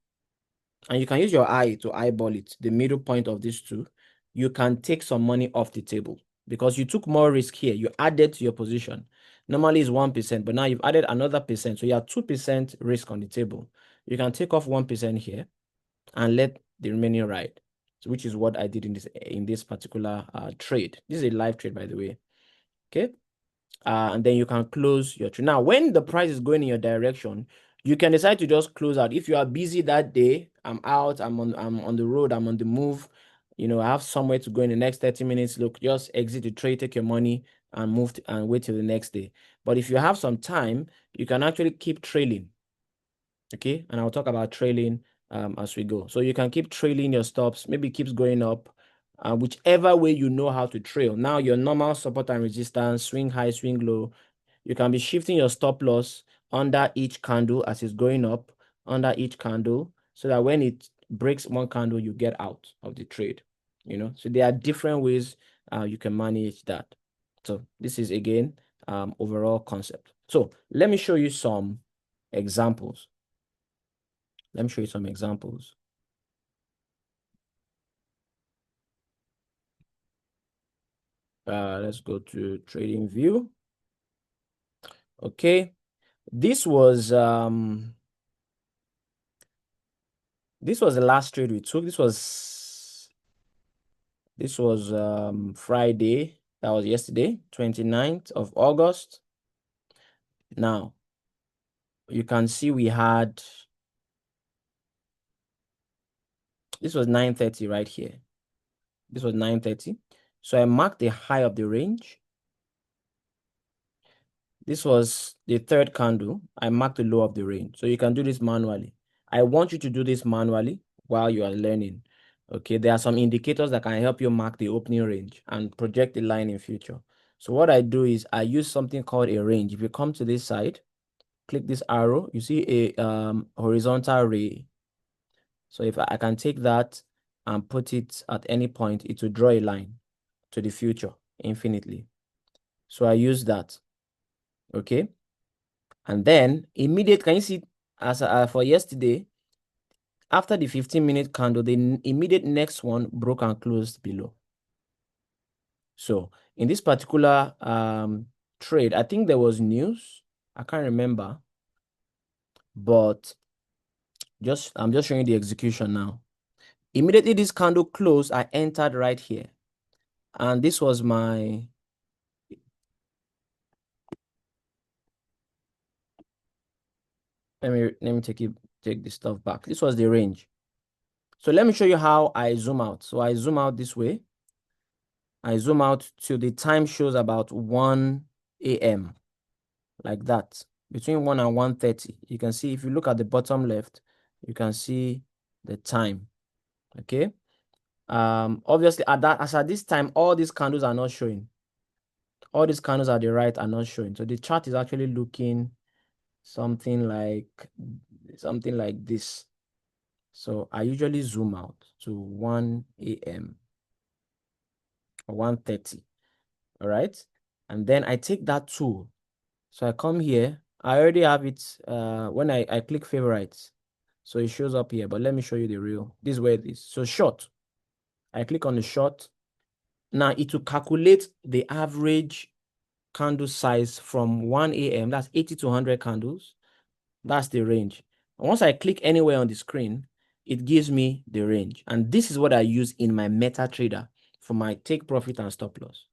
and you can use your eye to eyeball it, the middle point of these two, you can take some money off the table because you took more risk here. You added to your position. Normally it's 1%, but now you've added another percent. So you have 2% risk on the table. You can take off 1% here and let the remaining ride. So which is what I did in this particular trade. This is a live trade, by the way. Okay. And then you can close your trade. Now, when the price is going in your direction, you can decide to just close out. If you are busy that day, I'm out, I'm on the road, I'm on the move, I have somewhere to go in the next 30 minutes. Look, just exit the trade, take your money, and move and wait till the next day. But if you have some time, you can actually keep trailing. Okay, and I'll talk about trailing as we go. So you can keep trailing your stops, maybe it keeps going up, whichever way you know how to trail. Now your normal support and resistance, swing high, swing low. You can be shifting your stop loss under each candle as it's going up, under each candle, so that when it breaks one candle, you get out of the trade. So there are different ways you can manage that. So this is again overall concept. So let me show you some examples. Let me show you some examples. Let's go to trading view. Okay, this was the last trade we took. This was Friday. That was yesterday, 29th of August. Now you can see we had, this was 9:30 right here. This was 9:30. So I marked the high of the range. This was the third candle. I marked the low of the range. So you can do this manually. I want you to do this manually while you are learning. Okay, there are some indicators that can help you mark the opening range and project the line in future. So what I do is I use something called a range. If you come to this side, click this arrow, you see a horizontal ray. So if I can take that and put it at any point, it will draw a line to the future infinitely. So I use that. Okay. And then can you see as for yesterday, after the 15-minute candle, the immediate next one broke and closed below. So in this particular trade, I think there was news. I can't remember, but I'm just showing the execution now. Immediately this candle closed, I entered right here. And this was my let me take this stuff back. This was the range. So let me show you how I zoom out. So I zoom out this way. I zoom out till the time shows about 1 a.m. like that. Between 1 and 1:30. You can see, if you look at the bottom left, you can see the time. Okay. Obviously at this time, all these candles are not showing. All these candles at the right are not showing. So the chart is actually looking something like this. So I usually zoom out to 1 a.m. or 1:30. All right. And then I take that tool. So I come here I already have it when I click favorites. So it shows up here, but let me show you the real. This is where it is. So short. I click on the short. Now it will calculate the average candle size from 1 a.m. That's 80 to 100 candles. That's the range. And once I click anywhere on the screen, it gives me the range. And this is what I use in my MetaTrader for my take profit and stop loss.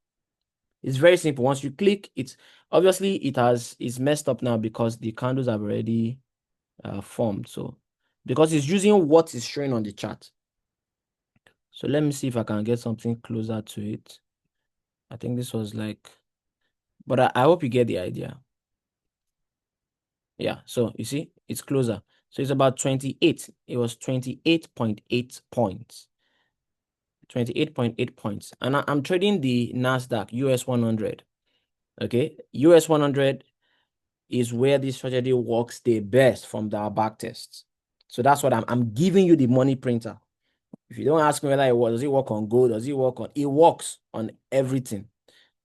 It's very simple. Once you click, it's obviously it's messed up now because the candles have already formed. So because it's using what is showing on the chart. So let me see if I can get something closer to it. I think this was like, but I hope you get the idea. Yeah, so you see, it's closer. So it's about 28. It was 28.8 points. 28.8 points. And I'm trading the NASDAQ US 100. Okay, US 100 is where this strategy works the best from the back tests. So that's what I'm giving you the money printer. If you don't ask me whether does it work on gold, does it work on, it works on everything.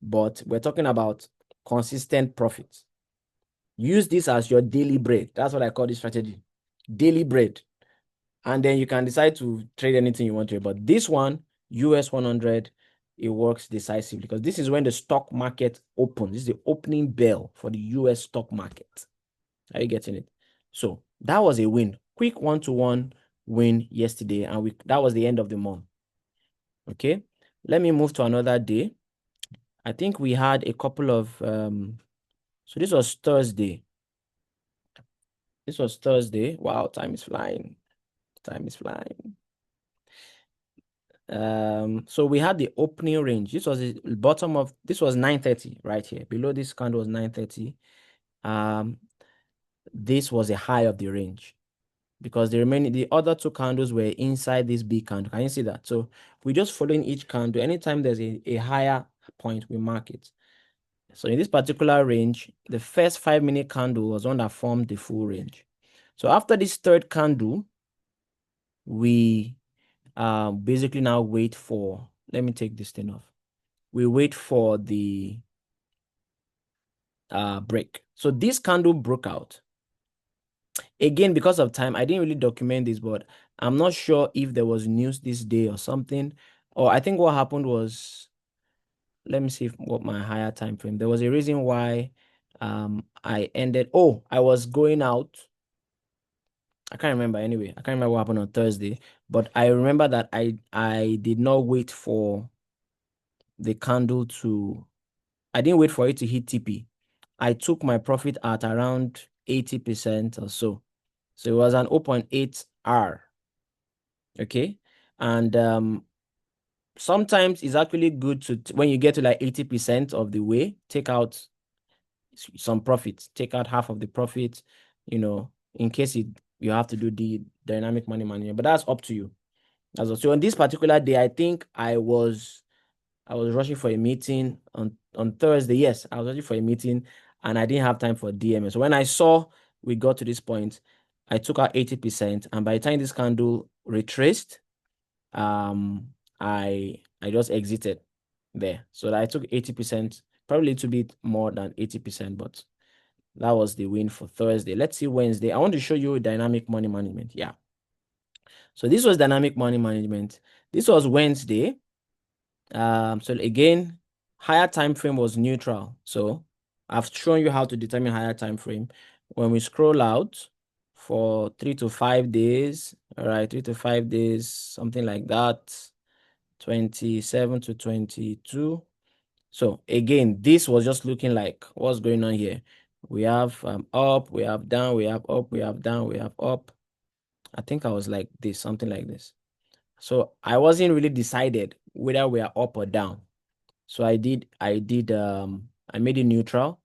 But we're talking about consistent profits. Use this as your daily bread. That's what I call this strategy. Daily bread. And then you can decide to trade anything you want to. But this one, US 100, it works decisively because this is when the stock market opens. This is the opening bell for the US stock market. Are you getting it? So that was a win. Quick 1-to-1 win yesterday. And that was the end of the month. Okay. Let me move to another day. I think we had a couple of so this was Thursday. This was Thursday. Wow, time is flying. Time is flying. So we had the opening range. This was the bottom of, this was 930 right here. Below this candle was 930. This was a high of the range because the other two candles were inside this big candle. Can you see that? So we're just following each candle. Anytime there's a higher point, we mark it. So in this particular range, the first 5-minute candle was one that formed the full range. So after this third candle, we basically now wait for, let me take this thing off. We wait for the break. So this candle broke out. Again, because of time, I didn't really document this, but I'm not sure if there was news this day or something. Or I think what happened was, let me see what my higher time frame. There was a reason why I ended. Oh, I was going out. I can't remember anyway. I can't remember what happened on Thursday, but I remember that I did not wait for the candle to, I didn't wait for it to hit TP. I took my profit at around 80% or so. So it was an 0.8 R. Okay. And sometimes it's actually good to, when you get to like 80% of the way, take out some profits, take out half of the profit, in case you have to do the dynamic money management. But that's up to you. So on this particular day, I think I was rushing for a meeting on Thursday. Yes, I was rushing for a meeting and I didn't have time for DMS. So when I saw we got to this point, I took out 80%. And by the time this candle retraced, I just exited there. So I took 80%, probably a little bit more than 80%, but that was the win for Thursday. Let's see Wednesday. I want to show you dynamic money management. Yeah. So this was dynamic money management. This was Wednesday. So again, higher time frame was neutral. So I've shown you how to determine higher time frame. When we scroll out for 3 to 5 days, all right, 3 to 5 days, something like that, 27 to 22. So again, this was just looking like what's going on here. We have up, we have down, we have up, we have down, we have up. I think I was like this, something like this. So I wasn't really decided whether we are up or down. So I made it neutral.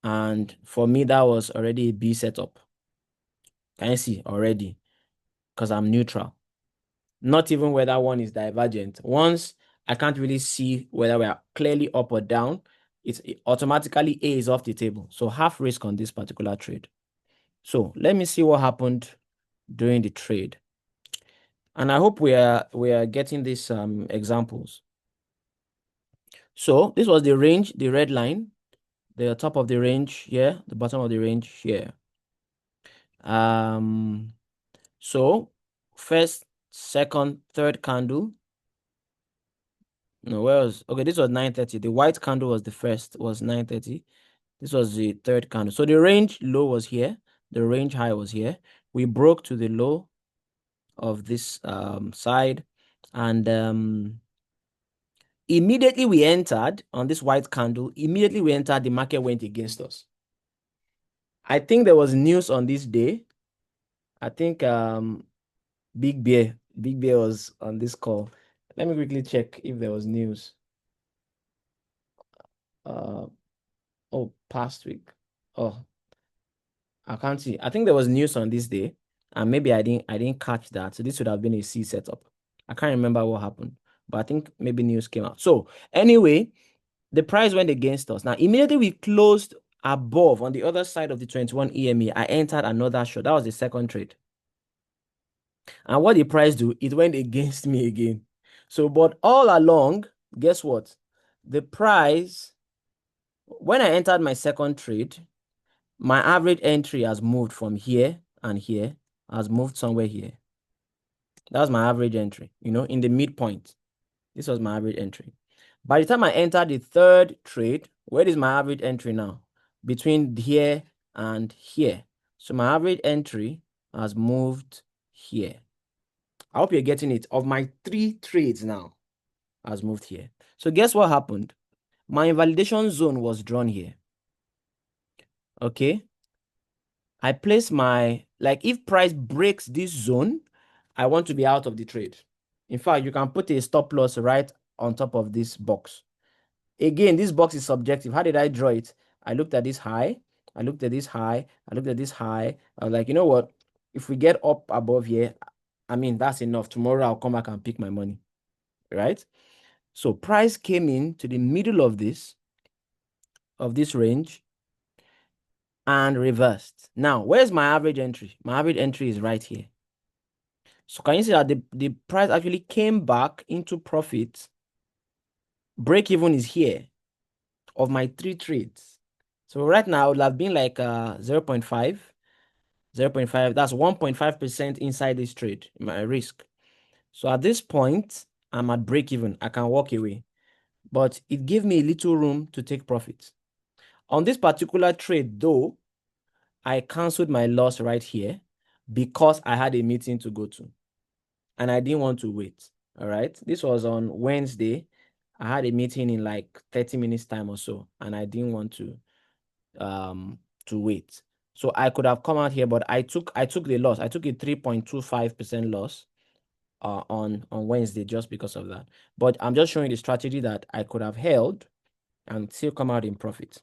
And for me, that was already a B setup. Can you see already? Because I'm neutral. Not even whether one is divergent. Once I can't really see whether we are clearly up or down, it automatically A is off the table. So half risk on this particular trade. So let me see what happened during the trade. And I hope we are getting these examples. So this was the range, the red line. the top of the range here, the bottom of the range here. So first, second, third candle. No, where was okay? This was 9:30. The white candle was the first, was 9:30. This was the third candle. So the range low was here. The range high was here. We broke to the low of this side, and immediately we entered on this white candle. Immediately we entered, the market went against us. I think there was news on this day. I think Big Bear was on this call. Let me quickly check if there was news. Oh, past week. Oh, I can't see. I think there was news on this day, and maybe I didn't catch that. So this would have been a C setup. I can't remember what happened, but I think maybe news came out. So anyway, the price went against us. Now immediately we closed above on the other side of the 21 EMA. I entered another short. That was the second trade. And what the price do? It went against me again. So, but all along, guess what? The price, when I entered my second trade, my average entry has moved from here and here, has moved somewhere here. That's my average entry, in the midpoint. This was my average entry. By the time I entered the third trade, where is my average entry now? Between here and here. So my average entry has moved here. I hope you're getting it. Of my 3 trades now, has moved here. So guess what happened? My invalidation zone was drawn here. Okay. I place if price breaks this zone, I want to be out of the trade. In fact, you can put a stop loss right on top of this box. Again, this box is subjective. How did I draw it? I looked at this high. I looked at this high. I looked at this high. I was like, you know what? If we get up above here, I mean, that's enough. Tomorrow I'll come back and pick my money, right? So price came in to the middle of this range and reversed. Now, where's my average entry? My average entry is right here. So can you see that the price actually came back into profit? Break even is here of my 3 trades. So right now it would have been like 0.5. That's 1.5% inside this trade, my risk. So at this point, I'm at break even. I can walk away. But it gave me a little room to take profit. On this particular trade, though, I canceled my loss right here because I had a meeting to go to. And I didn't want to wait. All right. This was on Wednesday. I had a meeting in like 30 minutes time or so, and I didn't want to wait. So I could have come out here, but I took the loss. I took a 3.25% loss on Wednesday just because of that. But I'm just showing the strategy that I could have held and still come out in profit.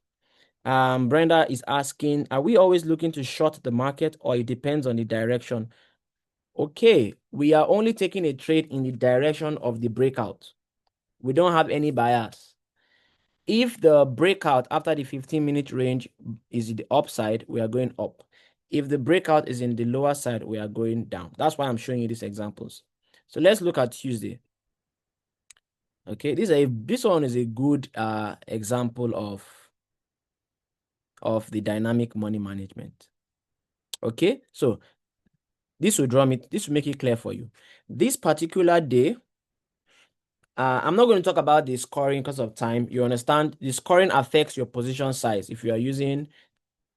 Brenda is asking, are we always looking to short the market, or it depends on the direction? Okay, we are only taking a trade in the direction of the breakout. We don't have any bias. If the breakout after the 15-minute range is in the upside, we are going up. If the breakout is in the lower side, we are going down. That's why I'm showing you these examples. So let's look at Tuesday. Okay, this one is a good example of the dynamic money management. Okay, so this will make it clear for you. This particular day, I'm not going to talk about the scoring because of time. You understand the scoring affects your position size if you are using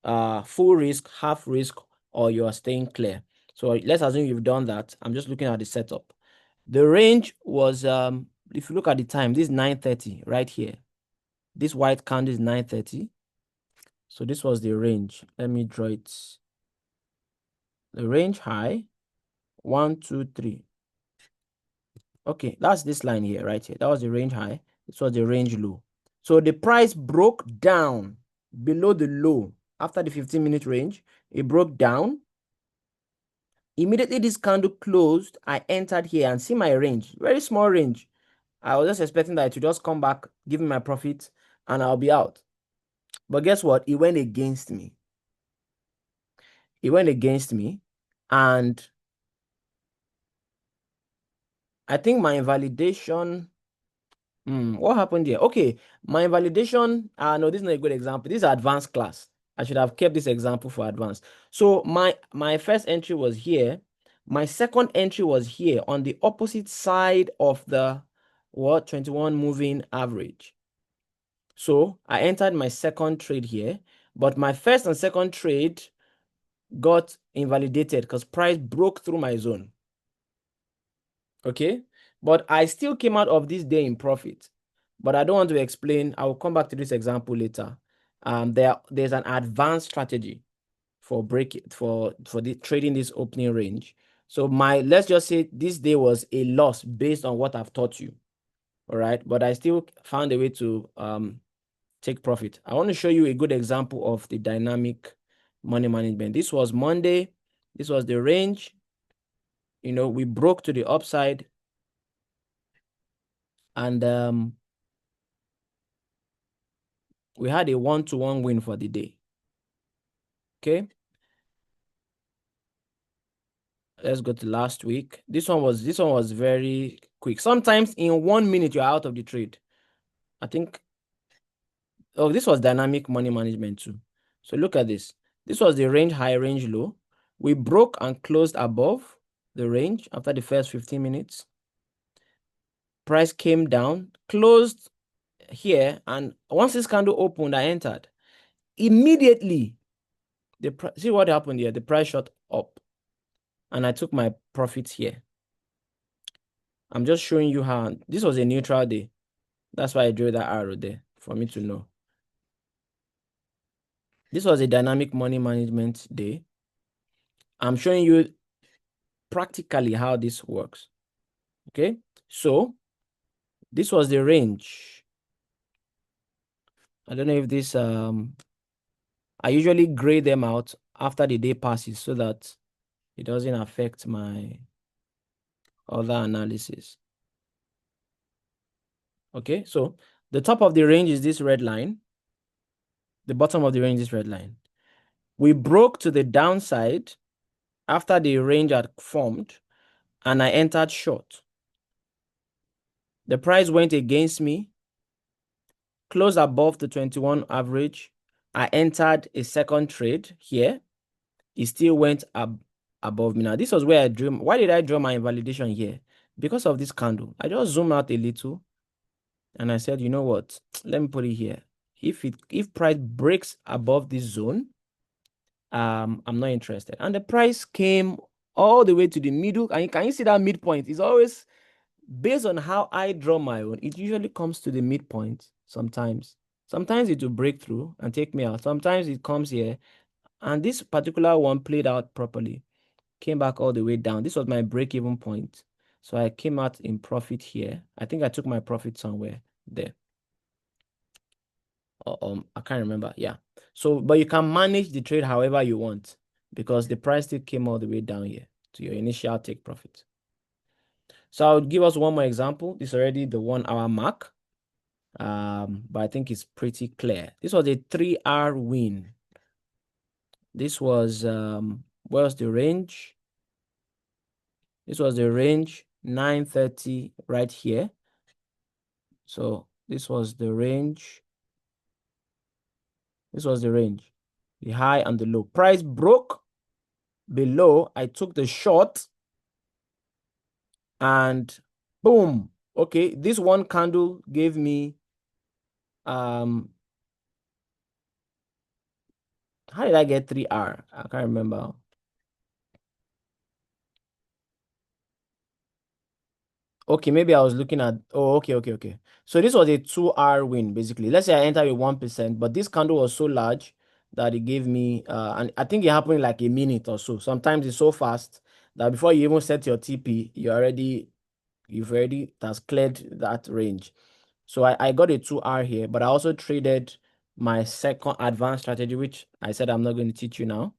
full risk, half risk, or you are staying clear. So let's assume you've done that. I'm just looking at the setup. The range was, if you look at the time, this is 9:30 right here. This white candle is 9:30. So this was the range. Let me draw it. The range high, 1, 2, 3. Okay, that's this line here, right here. That was the range high. This was the range low. So the price broke down below the low after the 15-minute range. It broke down. Immediately this candle closed, I entered here and see my range. Very small range. I was just expecting that it would just come back, give me my profit, and I'll be out. But guess what? It went against me. It went against me. And I think my invalidation What happened here? Okay, my validation. No, this is not a good example. This is advanced class. I should have kept this example for advanced. So my first entry was here. My second entry was here on the opposite side of the 21 moving average. So I entered my second trade here, but my first and second trade got invalidated because price broke through my zone. Okay, but I still came out of this day in profit. But I don't want to explain. I will come back to this example later. There's an advanced strategy for the trading this opening range. So let's just say this day was a loss based on what I've taught you. All right, but I still found a way to take profit. I want to show you a good example of the dynamic money management. This was Monday. This was the range. We broke to the upside, and we had a 1-to-1 win for the day. Okay. Let's go to last week. This one was very quick. Sometimes in 1 minute you're out of the trade. I think. Oh, this was dynamic money management too. So look at this. This was the range high, range low. We broke and closed above the range after the first 15 minutes. Price came down, closed here, and once this candle opened, I entered. Immediately, see what happened here? The price shot up, and I took my profits here. I'm just showing you how this was a neutral day. That's why I drew that arrow there for me to know. This was a dynamic money management day. I'm showing you practically how this works. Okay, so this was the range. I don't know if this I usually grade them out after the day passes so that it doesn't affect my other analysis. Okay, so the top of the range is this red line. The bottom of the range is this red line. We broke to the downside after the range had formed, and I entered short. The price went against me, closed above the 21 average. I entered a second trade here. It still went above me. Now, this was where I drew. Why did I draw my invalidation here? Because of this candle. I just zoomed out a little and I said, you know what? Let me put it here. If price breaks above this zone, I'm not interested. And the price came all the way to the middle. And can you see that midpoint? It's always based on how I draw my own. It usually comes to the midpoint sometimes. Sometimes it will break through and take me out. Sometimes it comes here. And this particular one played out properly. Came back all the way down. This was my break-even point. So I came out in profit here. I think I took my profit somewhere there. I can't remember. Yeah. So, but you can manage the trade however you want because the price still came all the way down here to your initial take profit. So I'll give us one more example. This is already the 1 hour mark. But I think it's pretty clear. This was a 3-hour win. This was where's the range? This was the range 930 right here. So this was the range. This was the range, the high and the low. Price broke below. I took the short and boom. Okay, this one candle gave me how did I get 3R? I can't remember. Okay, maybe I was looking at, okay. So this was a 2R win, basically. Let's say I entered with 1%, but this candle was so large that it gave me, and I think it happened in like a minute or so. Sometimes it's so fast that before you even set your TP, you've already, that's cleared that range. So I got a 2R here, but I also traded my second advanced strategy, which I said I'm not going to teach you now.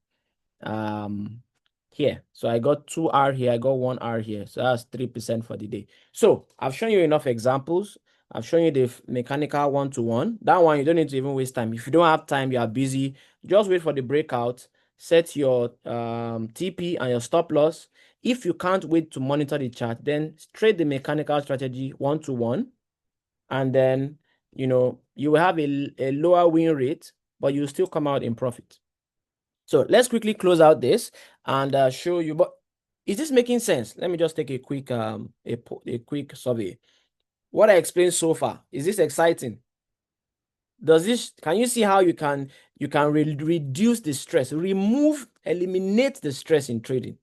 Here. So I got 2R here, I got 1R here. So that's 3% for the day. So I've shown you enough examples. I've shown you the mechanical 1-to-1. That one, you don't need to even waste time. If you don't have time, you are busy, just wait for the breakout, set your TP and your stop loss. If you can't wait to monitor the chart, then trade the mechanical strategy 1-to-1 and then, you know, you will have a lower win rate, but you still come out in profit. So let's quickly close out this and show you. But is this making sense? Let me just take a quick a quick survey. What I explained so far, is this exciting? Can you see how you can reduce the stress, eliminate the stress in trading?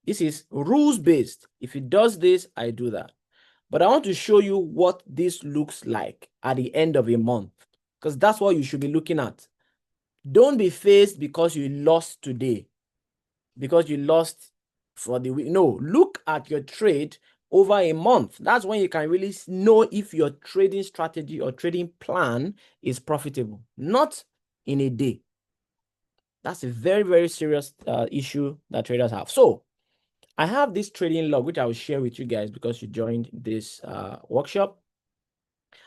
This is rules based. If it does this, I do that. But I want to show you what this looks like at the end of a month, because that's what you should be looking at. Don't be phased because you lost today, because you lost for the week. No, look at your trade over a month. That's when you can really know if your trading strategy or trading plan is profitable, not in a day. That's a very, very serious issue that traders have. So I have this trading log, which I will share with you guys because you joined this workshop.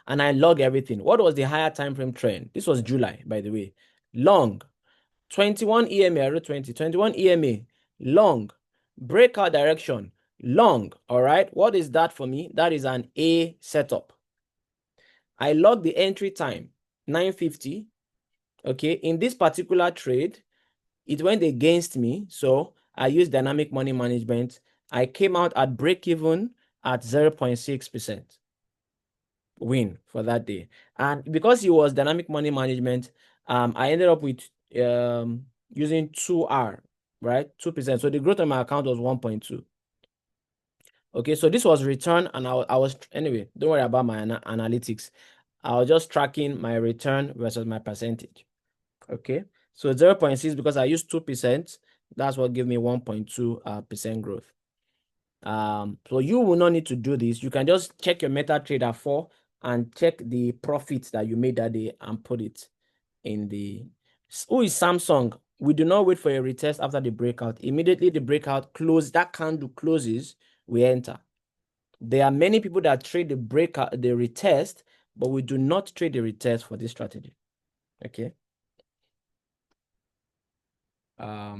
And I log everything. What was the higher time frame trend? This was July, by the way. Long. 21 EMA, I wrote 21 EMA. Long. Breakout direction. Long. All right. What is that for me? That is an A setup. I log the entry time, 9:50. Okay. In this particular trade, it went against me. So I used dynamic money management. I came out at break even at 0.6% win for that day. And because it was dynamic money management, I ended up with using 2R, right? 2%. So the growth on my account was 1.2. Okay, so this was return, and I was anyway, don't worry about my analytics. I was just tracking my return versus my percentage. Okay, so 0.6 because I used 2%, that's what gave me 1.2% growth. So you will not need to do this. You can just check your MetaTrader 4 and check the profits that you made that day and put it in the. Who is Samsung? We do not wait for a retest after the breakout. Immediately the breakout close, that candle closes, we enter. There are many people that trade the breakout, the retest, but we do not trade the retest for this strategy. Okay. Let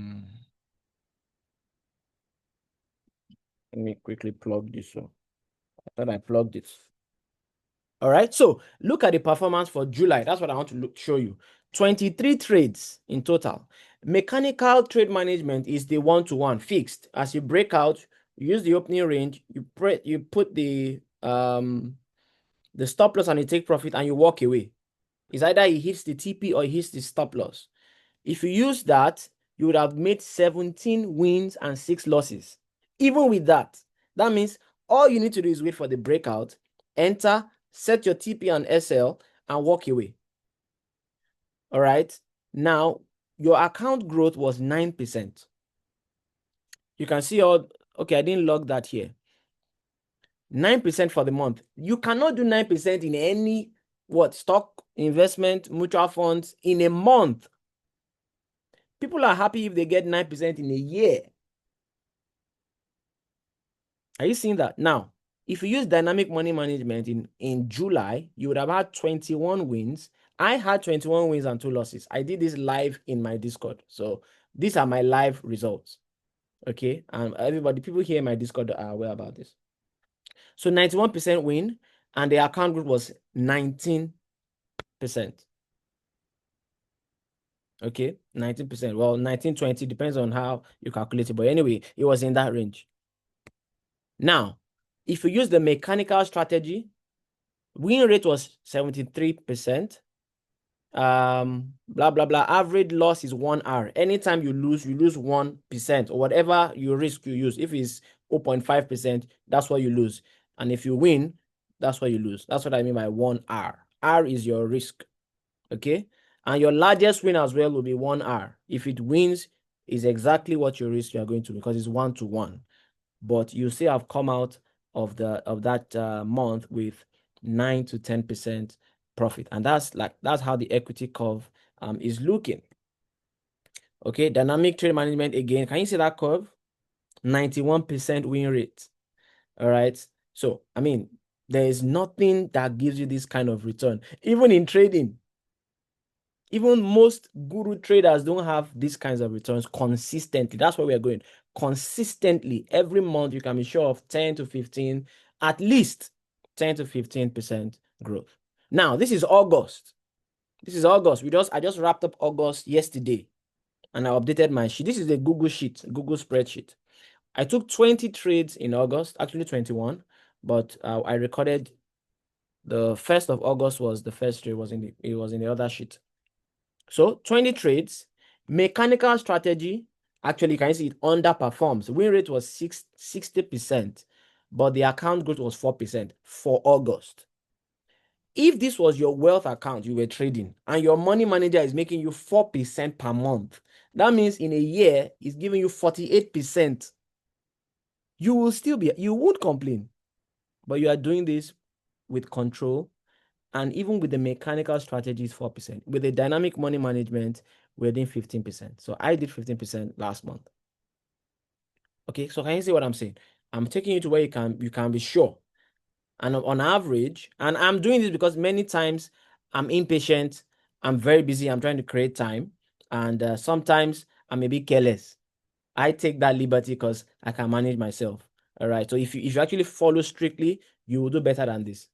me quickly plug this. So I thought I plugged it. All right, so look at the performance for July. That's what I want to show you. 23 trades in total. Mechanical trade management is the one-to-one fixed. As you break out, you use the opening range, you put the stop loss and you take profit and you walk away. It's either it hits the TP or it hits the stop loss. If you use that, you would have made 17 wins and 6 losses. Even with that, that means all you need to do is wait for the breakout, enter, set your TP and SL, and walk away. All right. Now, your account growth was 9%. You can see okay, I didn't log that here. 9% for the month. You cannot do 9% in any, stock, investment, mutual funds in a month. People are happy if they get 9% in a year. Are you seeing that? Now, if you use dynamic money management in July, you would have had 21 wins. I had 21 wins and 2 losses. I did this live in my Discord. So these are my live results. Okay. And people here in my Discord are aware about this. So 91% win, and the account group was 19%. Okay, 19%. Well, 19, 20 depends on how you calculate it. But anyway, it was in that range. Now, if you use the mechanical strategy, win rate was 73%. Blah, blah, blah. Average loss is 1R. Anytime you lose 1%, or whatever you risk you use. If it's 0.5%, that's what you lose. And if you win, that's what you lose. That's what I mean by 1R. R is your risk. Okay. And your largest win as well will be 1R. If it wins, is exactly what your risk you are going to, because it's 1-to-1. But you see, I've come out of that month with 9 to 10% profit, and that's how the equity curve is looking. Okay, dynamic trade management again. Can you see that curve? 91% win rate. All right. So I mean, there is nothing that gives you this kind of return, even in trading. Even most guru traders don't have these kinds of returns consistently. That's where we are going. Consistently, every month you can be sure of 10 to 15, at least 10 to 15% growth. Now, this is August. This is August. I just wrapped up August yesterday, and I updated my sheet. This is a Google sheet, Google spreadsheet. I took 20 trades in August, actually 21, but I recorded the 1st of August was the first trade, it was in the other sheet. So 20 trades, mechanical strategy, actually you can see it underperforms. Win rate was 60%, but the account growth was 4% for August. If this was your wealth account you were trading and your money manager is making you 4% per month, that means in a year it's giving you 48%. You won't complain, but you are doing this with control, and even with the mechanical strategies, 4%. With the dynamic money management, we're doing 15%. So I did 15% last month. Okay, so can you see what I'm saying? I'm taking you to where you can be sure. And on average, and I'm doing this because many times I'm impatient, I'm very busy, I'm trying to create time, and sometimes I'm a bit careless. I take that liberty because I can manage myself. All right. So if you actually follow strictly, you will do better than this.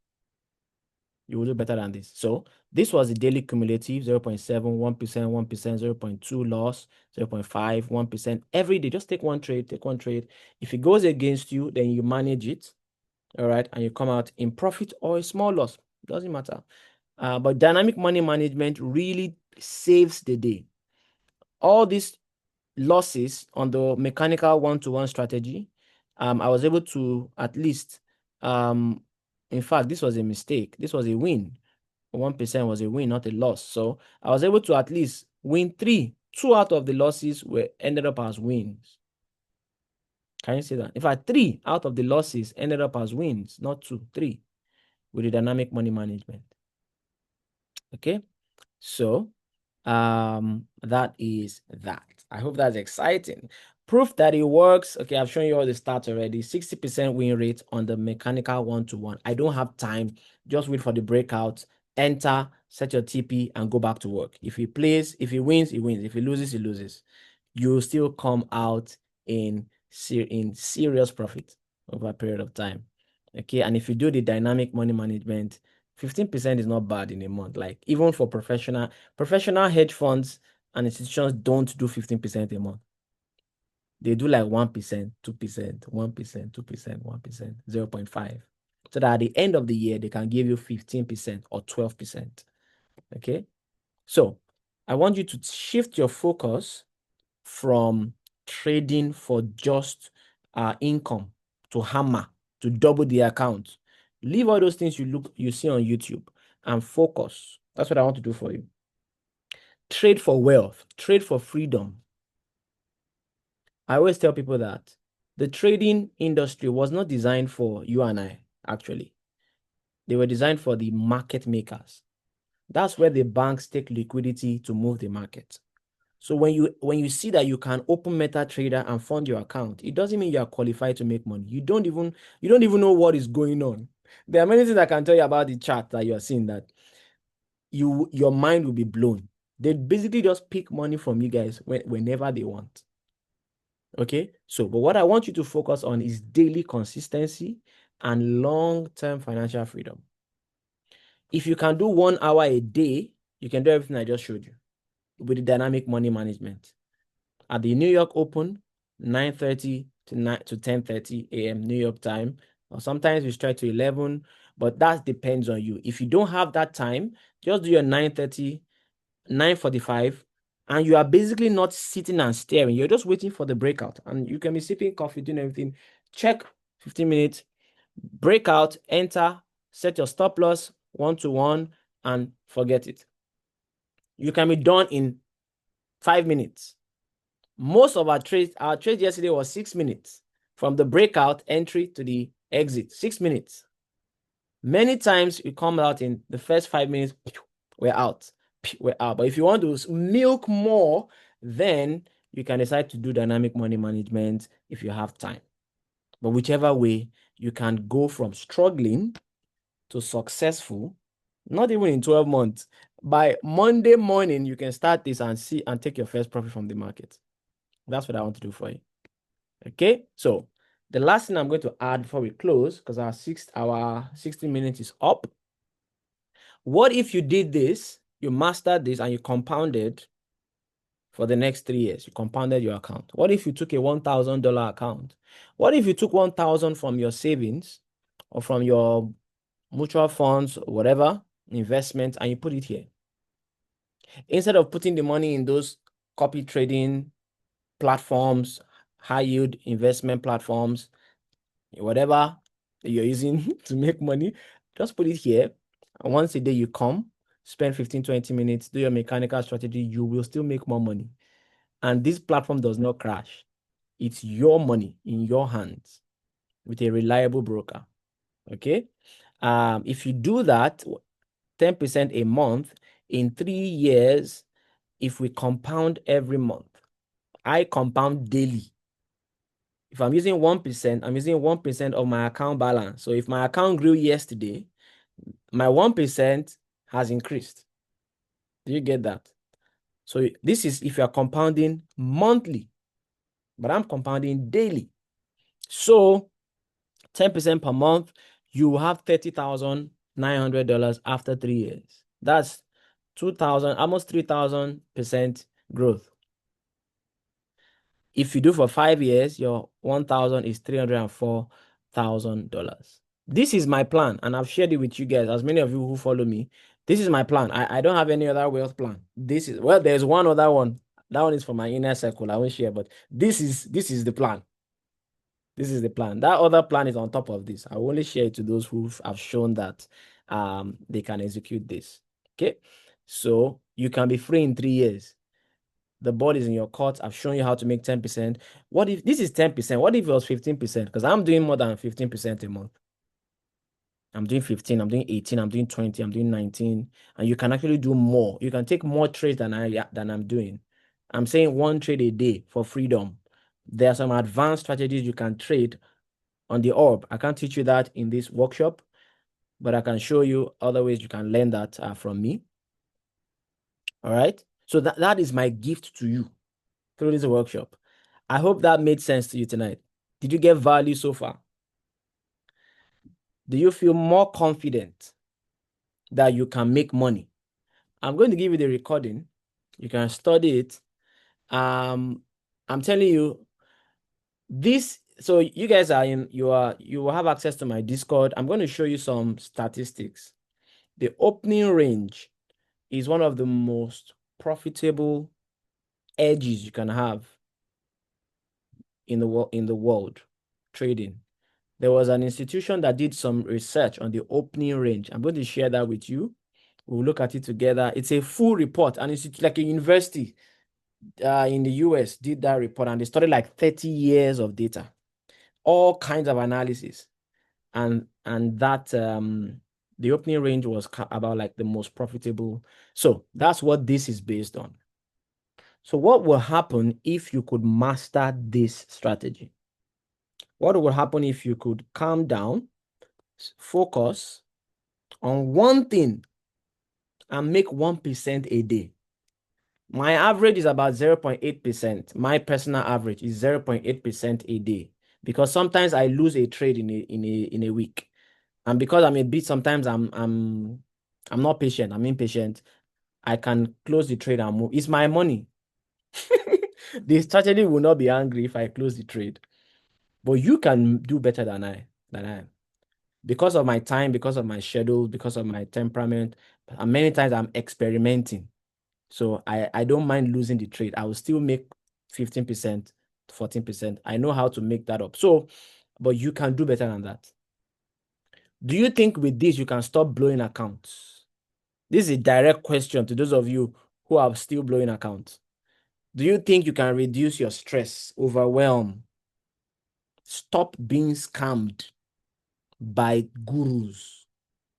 You will do better than this. So this was the daily cumulative 0.7, 1%, 1%, 0.2 loss, 0.5, 1%. Every day, just take one trade, take one trade. If it goes against you, then you manage it. All right. And you come out in profit or a small loss. Doesn't matter. But dynamic money management really saves the day. All these losses on the mechanical one-to-one strategy, I was able to at least, in fact, this was a mistake. This was a win. 1% was a win, not a loss. So I was able to at least win 3. 2 out of the losses ended up as wins. Can you see that? In fact, 3 out of the losses ended up as wins, not 2, 3, with the dynamic money management. Okay, so that is that. I hope that's exciting. Proof that it works. Okay, I've shown you all the stats already. 60% win rate on the mechanical one-to-one. I don't have time. Just wait for the breakout. Enter, set your TP, and go back to work. If he plays, if he wins, he wins. If he loses, he loses. You'll still come out in serious profit over a period of time. Okay, and if you do the dynamic money management, 15% is not bad in a month. Like even for professional hedge funds and institutions don't do 15% a month. They do like 1%, 2%, 1%, 2%, 1%, 0.5. So that at the end of the year, they can give you 15% or 12%. Okay. So I want you to shift your focus from trading for just income to hammer, to double the account. Leave all those things you see on YouTube and focus. That's what I want to do for you. Trade for wealth, trade for freedom. I always tell people that the trading industry was not designed for you and I, actually. They were designed for the market makers. That's where the banks take liquidity to move the market. So when you see that you can open MetaTrader and fund your account, it doesn't mean you are qualified to make money. You don't even know what is going on. There are many things I can tell you about the chart that you are seeing that your mind will be blown. They basically just pick money from you guys whenever they want. Okay, so but what I want you to focus on is daily consistency and long-term financial freedom. If you can do 1 hour a day, you can do everything I just showed you with the dynamic money management. At the New York Open, 9:30 to 10:30 a.m. New York time, or sometimes we start to 11, but that depends on you. If you don't have that time, just do your 9:30, 9:45, and you are basically not sitting and staring. You're just waiting for the breakout, and you can be sipping coffee, doing everything. Check 15 minutes, breakout, enter, set your stop loss 1-to-1, and forget it. You can be done in 5 minutes. Most of our trade yesterday was 6 minutes from the breakout entry to the exit. 6 minutes. Many times we come out in the first 5 minutes, we're out. But if you want to milk more, then you can decide to do dynamic money management if you have time. But whichever way, you can go from struggling to successful, not even in 12 months. By Monday morning, you can start this and take your first profit from the market. That's what I want to do for you. Okay, so the last thing I'm going to add before we close, because our 60 minutes is up, What if you did this, you mastered this, and you compounded for the next 3 years? You compounded your account. What if you took a $1,000 account? What if you took 1,000 from your savings or from your mutual funds, or whatever investment, and you put it here? Instead of putting the money in those copy trading platforms, high yield investment platforms, whatever you're using to make money, just put it here. And once a day you come, spend 15, 20 minutes, do your mechanical strategy, you will still make more money. And this platform does not crash. It's your money in your hands with a reliable broker. Okay. If you do that, 10% a month in 3 years, if we compound every month, I compound daily. If I'm using 1%, I'm using 1% of my account balance. So if my account grew yesterday, my 1% has increased. Do you get that? So this is if you're compounding monthly, but I'm compounding daily. So 10% per month, you will have $30,900 after 3 years. That's 2,000, almost 3,000% growth. If you do for 5 years, your 1,000 is $304,000. This is my plan, and I've shared it with you guys, as many of you who follow me. This is my plan. I don't have any other wealth plan. This is, well, there's one other one. That one is for my inner circle. I won't share, but this is the plan. This is the plan. That other plan is on top of this. I will only share it to those who have shown that they can execute this. Okay. So you can be free in 3 years. The ball is in your court. I've shown you how to make 10%. What if this is 10%? What if it was 15%? Because I'm doing more than 15% a month. I'm doing 15, I'm doing 18, I'm doing 20, I'm doing 19. And you can actually do more. You can take more trades than I'm doing. I'm saying one trade a day for freedom. There are some advanced strategies you can trade on the orb. I can't teach you that in this workshop, but I can show you other ways you can learn that from me. All right. So that is my gift to you through this workshop. I hope that made sense to you tonight. Did you get value so far? Do you feel more confident that you can make money? I'm going to give you the recording. You can study it. I'm telling you this. So you guys are you will have access to my Discord. I'm going to show you some statistics. The opening range is one of the most profitable edges you can have in the world trading. There was an institution that did some research on the opening range. I'm going to share that with you. We'll look at it together. It's a full report, and it's like a university in the US did that report, and they studied like 30 years of data, all kinds of analysis, and that the opening range was about like the most profitable. So that's what this is based on. So what will happen if you could master this strategy? What will happen if you could calm down, focus on one thing, and make 1% a day? My average is about 0.8%. My personal average is 0.8% a day, because sometimes I lose a trade in a week. And because I'm a bit, sometimes I'm not patient, I'm impatient. I can close the trade and move. It's my money. The strategy will not be angry if I close the trade. But you can do better than I am. Because of my time, because of my schedule, because of my temperament, and many times I'm experimenting. So I don't mind losing the trade. I will still make 15%, 14%. I know how to make that up. So, but you can do better than that. Do you think with this you can stop blowing accounts? This is a direct question to those of you who are still blowing accounts. Do you think you can reduce your stress, overwhelm, stop being scammed by gurus,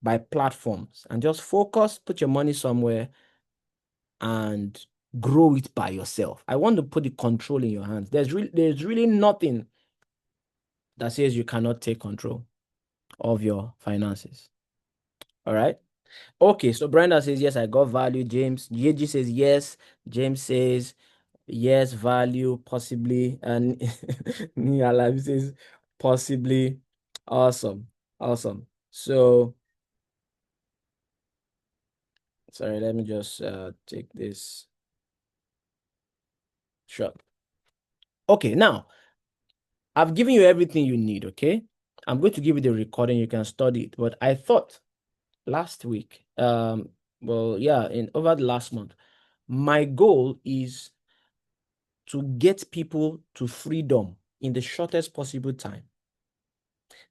by platforms, and just focus, put your money somewhere and grow it by yourself? I want to put the control in your hands. There's really nothing that says you cannot take control of your finances. All right. Okay, so Brenda says, yes, I got value. James, Yeji says, yes. James says, yes, value, possibly. And Nia Live says, possibly. Awesome. Awesome. So Sorry, let me just take this shot. Okay, now I've given you everything you need, okay? I'm going to give you the recording, you can study it. But I thought last week, well, yeah, in over the last month, my goal is to get people to freedom in the shortest possible time.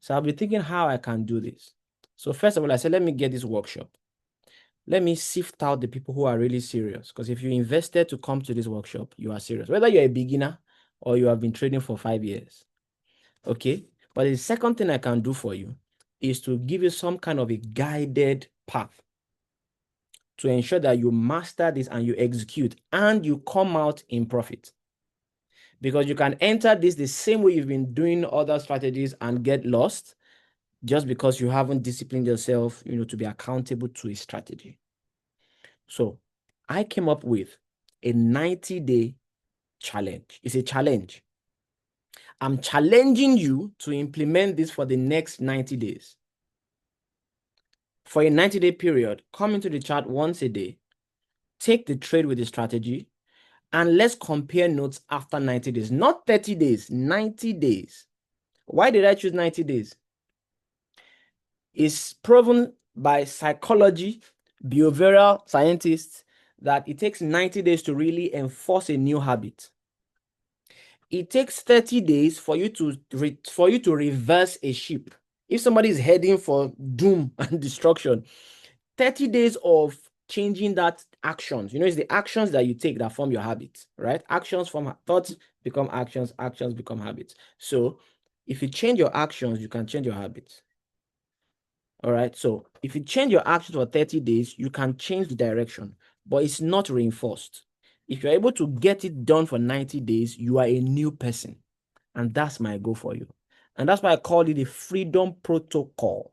So I'll be thinking how I can do this. So first of all, I said, let me get this workshop. Let me sift out the people who are really serious. Because if you invested to come to this workshop, you are serious. Whether you're a beginner or you have been trading for 5 years. Okay. But the second thing I can do for you is to give you some kind of a guided path to ensure that you master this and you execute and you come out in profit. Because you can enter this the same way you've been doing other strategies and get lost just because you haven't disciplined yourself, to be accountable to a strategy. So I came up with a 90-day challenge. It's a challenge. I'm challenging you to implement this for the next 90 days. For a 90-day period, come into the chart once a day, take the trade with the strategy, and let's compare notes after 90 days. Not 30 days, 90 days. Why did I choose 90 days? It's proven by psychology, behavioral scientists, that it takes 90 days to really enforce a new habit. It takes 30 days for you to reverse a ship. If somebody is heading for doom and destruction, 30 days of changing that actions. It's the actions that you take that form your habits, right? Actions from thoughts become actions, actions become habits. So if you change your actions, you can change your habits. All right. So if you change your actions for 30 days, you can change the direction, but it's not reinforced. If you're able to get it done for 90 days, you are a new person. And that's my goal for you. And that's why I call it a freedom protocol.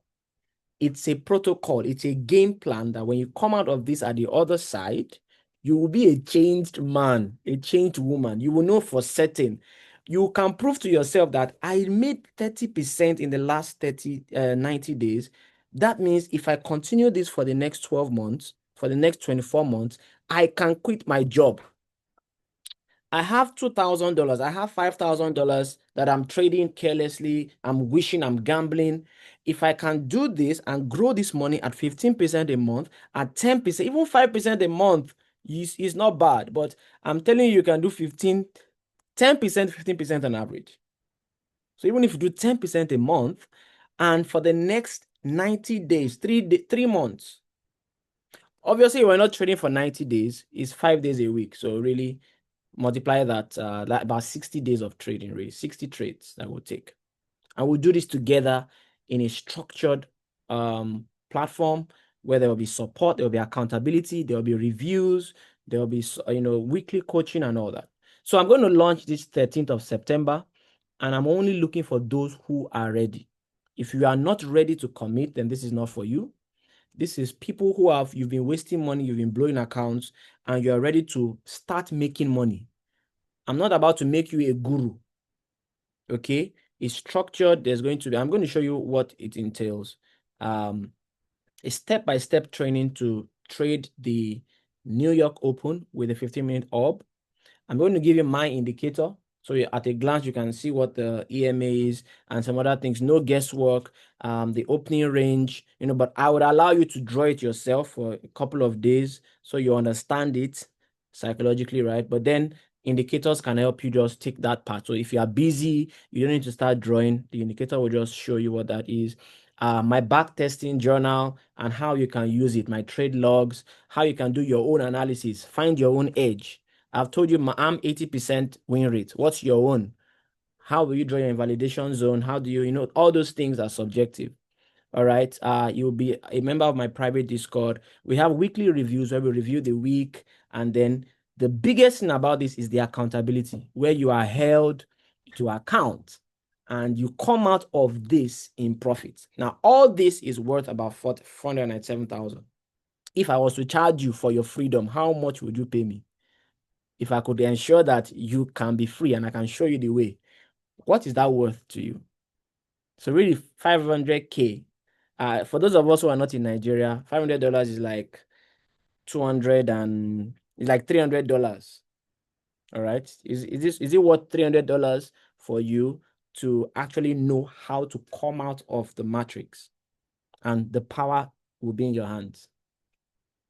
It's a protocol. It's a game plan that when you come out of this at the other side, you will be a changed man, a changed woman. You will know for certain. You can prove to yourself that I made 30% in the last 90 days. That means if I continue this for the next 12 months, for the next 24 months, I can quit my job. I have $2,000. I have $5,000 that I'm trading carelessly. I'm wishing, I'm gambling. If I can do this and grow this money at 15% a month, at 10%, even 5% a month is not bad. But I'm telling you, you can do 10%, 15% on average. So even if you do 10% a month, and for the next 90 days, 3 months, obviously we're not trading for 90 days, it's 5 days a week. So really, multiply that, like about 60 days of trading, really, 60 trades that will take. And we'll do this together in a structured platform where there will be support, there will be accountability, there will be reviews, there will be weekly coaching and all that. So I'm going to launch this 13th of September, and I'm only looking for those who are ready. If you are not ready to commit, then this is not for you. This is people who you've been wasting money, you've been blowing accounts, and you're ready to start making money. I'm not about to make you a guru. Okay? It's structured. I'm going to show you what it entails. A step-by-step training to trade the New York Open with a 15-minute orb. I'm going to give you my indicator. So at a glance, you can see what the EMA is and some other things. No guesswork, the opening range, but I would allow you to draw it yourself for a couple of days so you understand it psychologically, right? But then indicators can help you just take that part. So if you are busy, you don't need to start drawing. The indicator will just show you what that is. My back testing journal and how you can use it, my trade logs, how you can do your own analysis, find your own edge. I've told you I'm 80% win rate. What's your own? How will you draw your invalidation zone? How do you, all those things are subjective. All right. You'll be a member of my private Discord. We have weekly reviews where we review the week. And then the biggest thing about this is the accountability, where you are held to account and you come out of this in profit. Now, all this is worth about 497,000. If I was to charge you for your freedom, how much would you pay me? If I could ensure that you can be free and I can show you the way, what is that worth to you? So really 500K. For those of us who are not in Nigeria, $500 is like 200 and it's like $300. All right. Is it worth $300 for you to actually know how to come out of the matrix? And the power will be in your hands.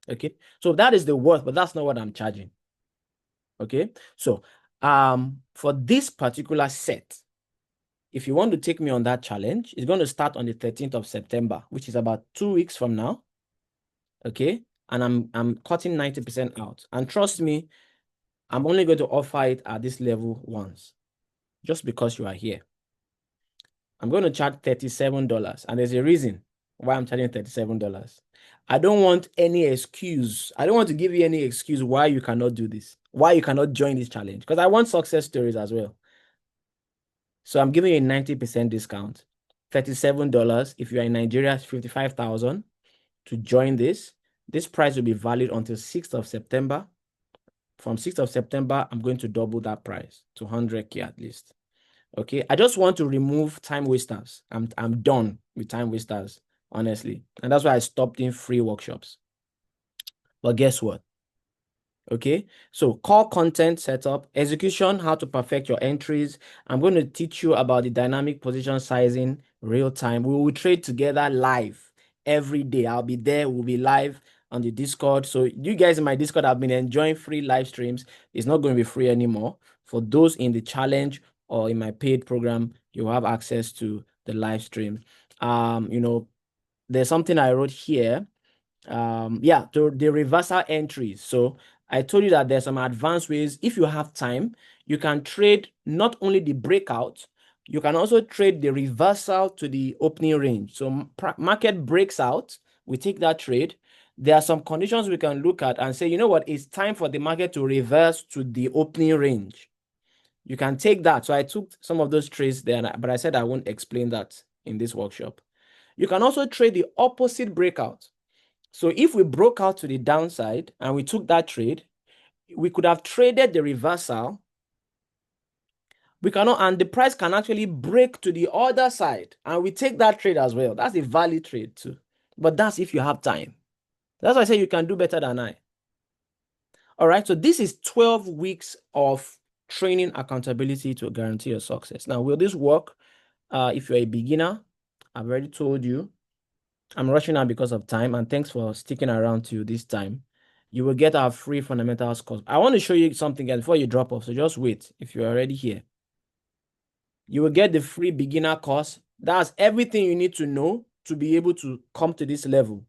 Okay. So that is the worth, but that's not what I'm charging. Okay. So for this particular set, if you want to take me on that challenge, it's going to start on the 13th of September, which is about 2 weeks from now. Okay. And I'm cutting 90% out. And trust me, I'm only going to offer it at this level once, just because you are here. I'm going to charge $37. And there's a reason why I'm charging $37. I don't want any excuse. I don't want to give you any excuse why you cannot do this, why you cannot join this challenge, because I want success stories as well. So I'm giving you a 90% discount. $37. If you are in Nigeria, 55,000 to join this. This price will be valid until 6th of September. From 6th of September, I'm going to double that price to 100K at least. Okay, I just want to remove time wasters. I'm done with time wasters, honestly. And that's why I stopped in free workshops. But guess what? Okay, so core content setup, execution, how to perfect your entries. I'm going to teach you about the dynamic position sizing, real time. We will trade together live every day. I'll be there. We'll be live on the Discord. So you guys in my Discord have been enjoying free live streams. It's not going to be free anymore. For those in the challenge or in my paid program, you have access to the live stream. There's something I wrote here. To the reversal entries. So I told you that there's some advanced ways. If you have time, you can trade not only the breakout, you can also trade the reversal to the opening range. So market breaks out, we take that trade. There are some conditions we can look at and say, you know what, it's time for the market to reverse to the opening range. You can take that. So I took some of those trades there, but I said I won't explain that in this workshop. You can also trade the opposite breakout. So if we broke out to the downside and we took that trade, we could have traded the reversal. We cannot, and the price can actually break to the other side and we take that trade as well. That's a valid trade too. But that's if you have time. That's why I say you can do better than I. All right. So this is 12 weeks of training accountability to guarantee your success. Now, will this work? If you're a beginner, I've already told you, I'm rushing out because of time, and thanks for sticking around to this time. You will get our free fundamentals course. I want to show you something before you drop off, so just wait if you're already here. You will get the free beginner course. That's everything you need to know to be able to come to this level.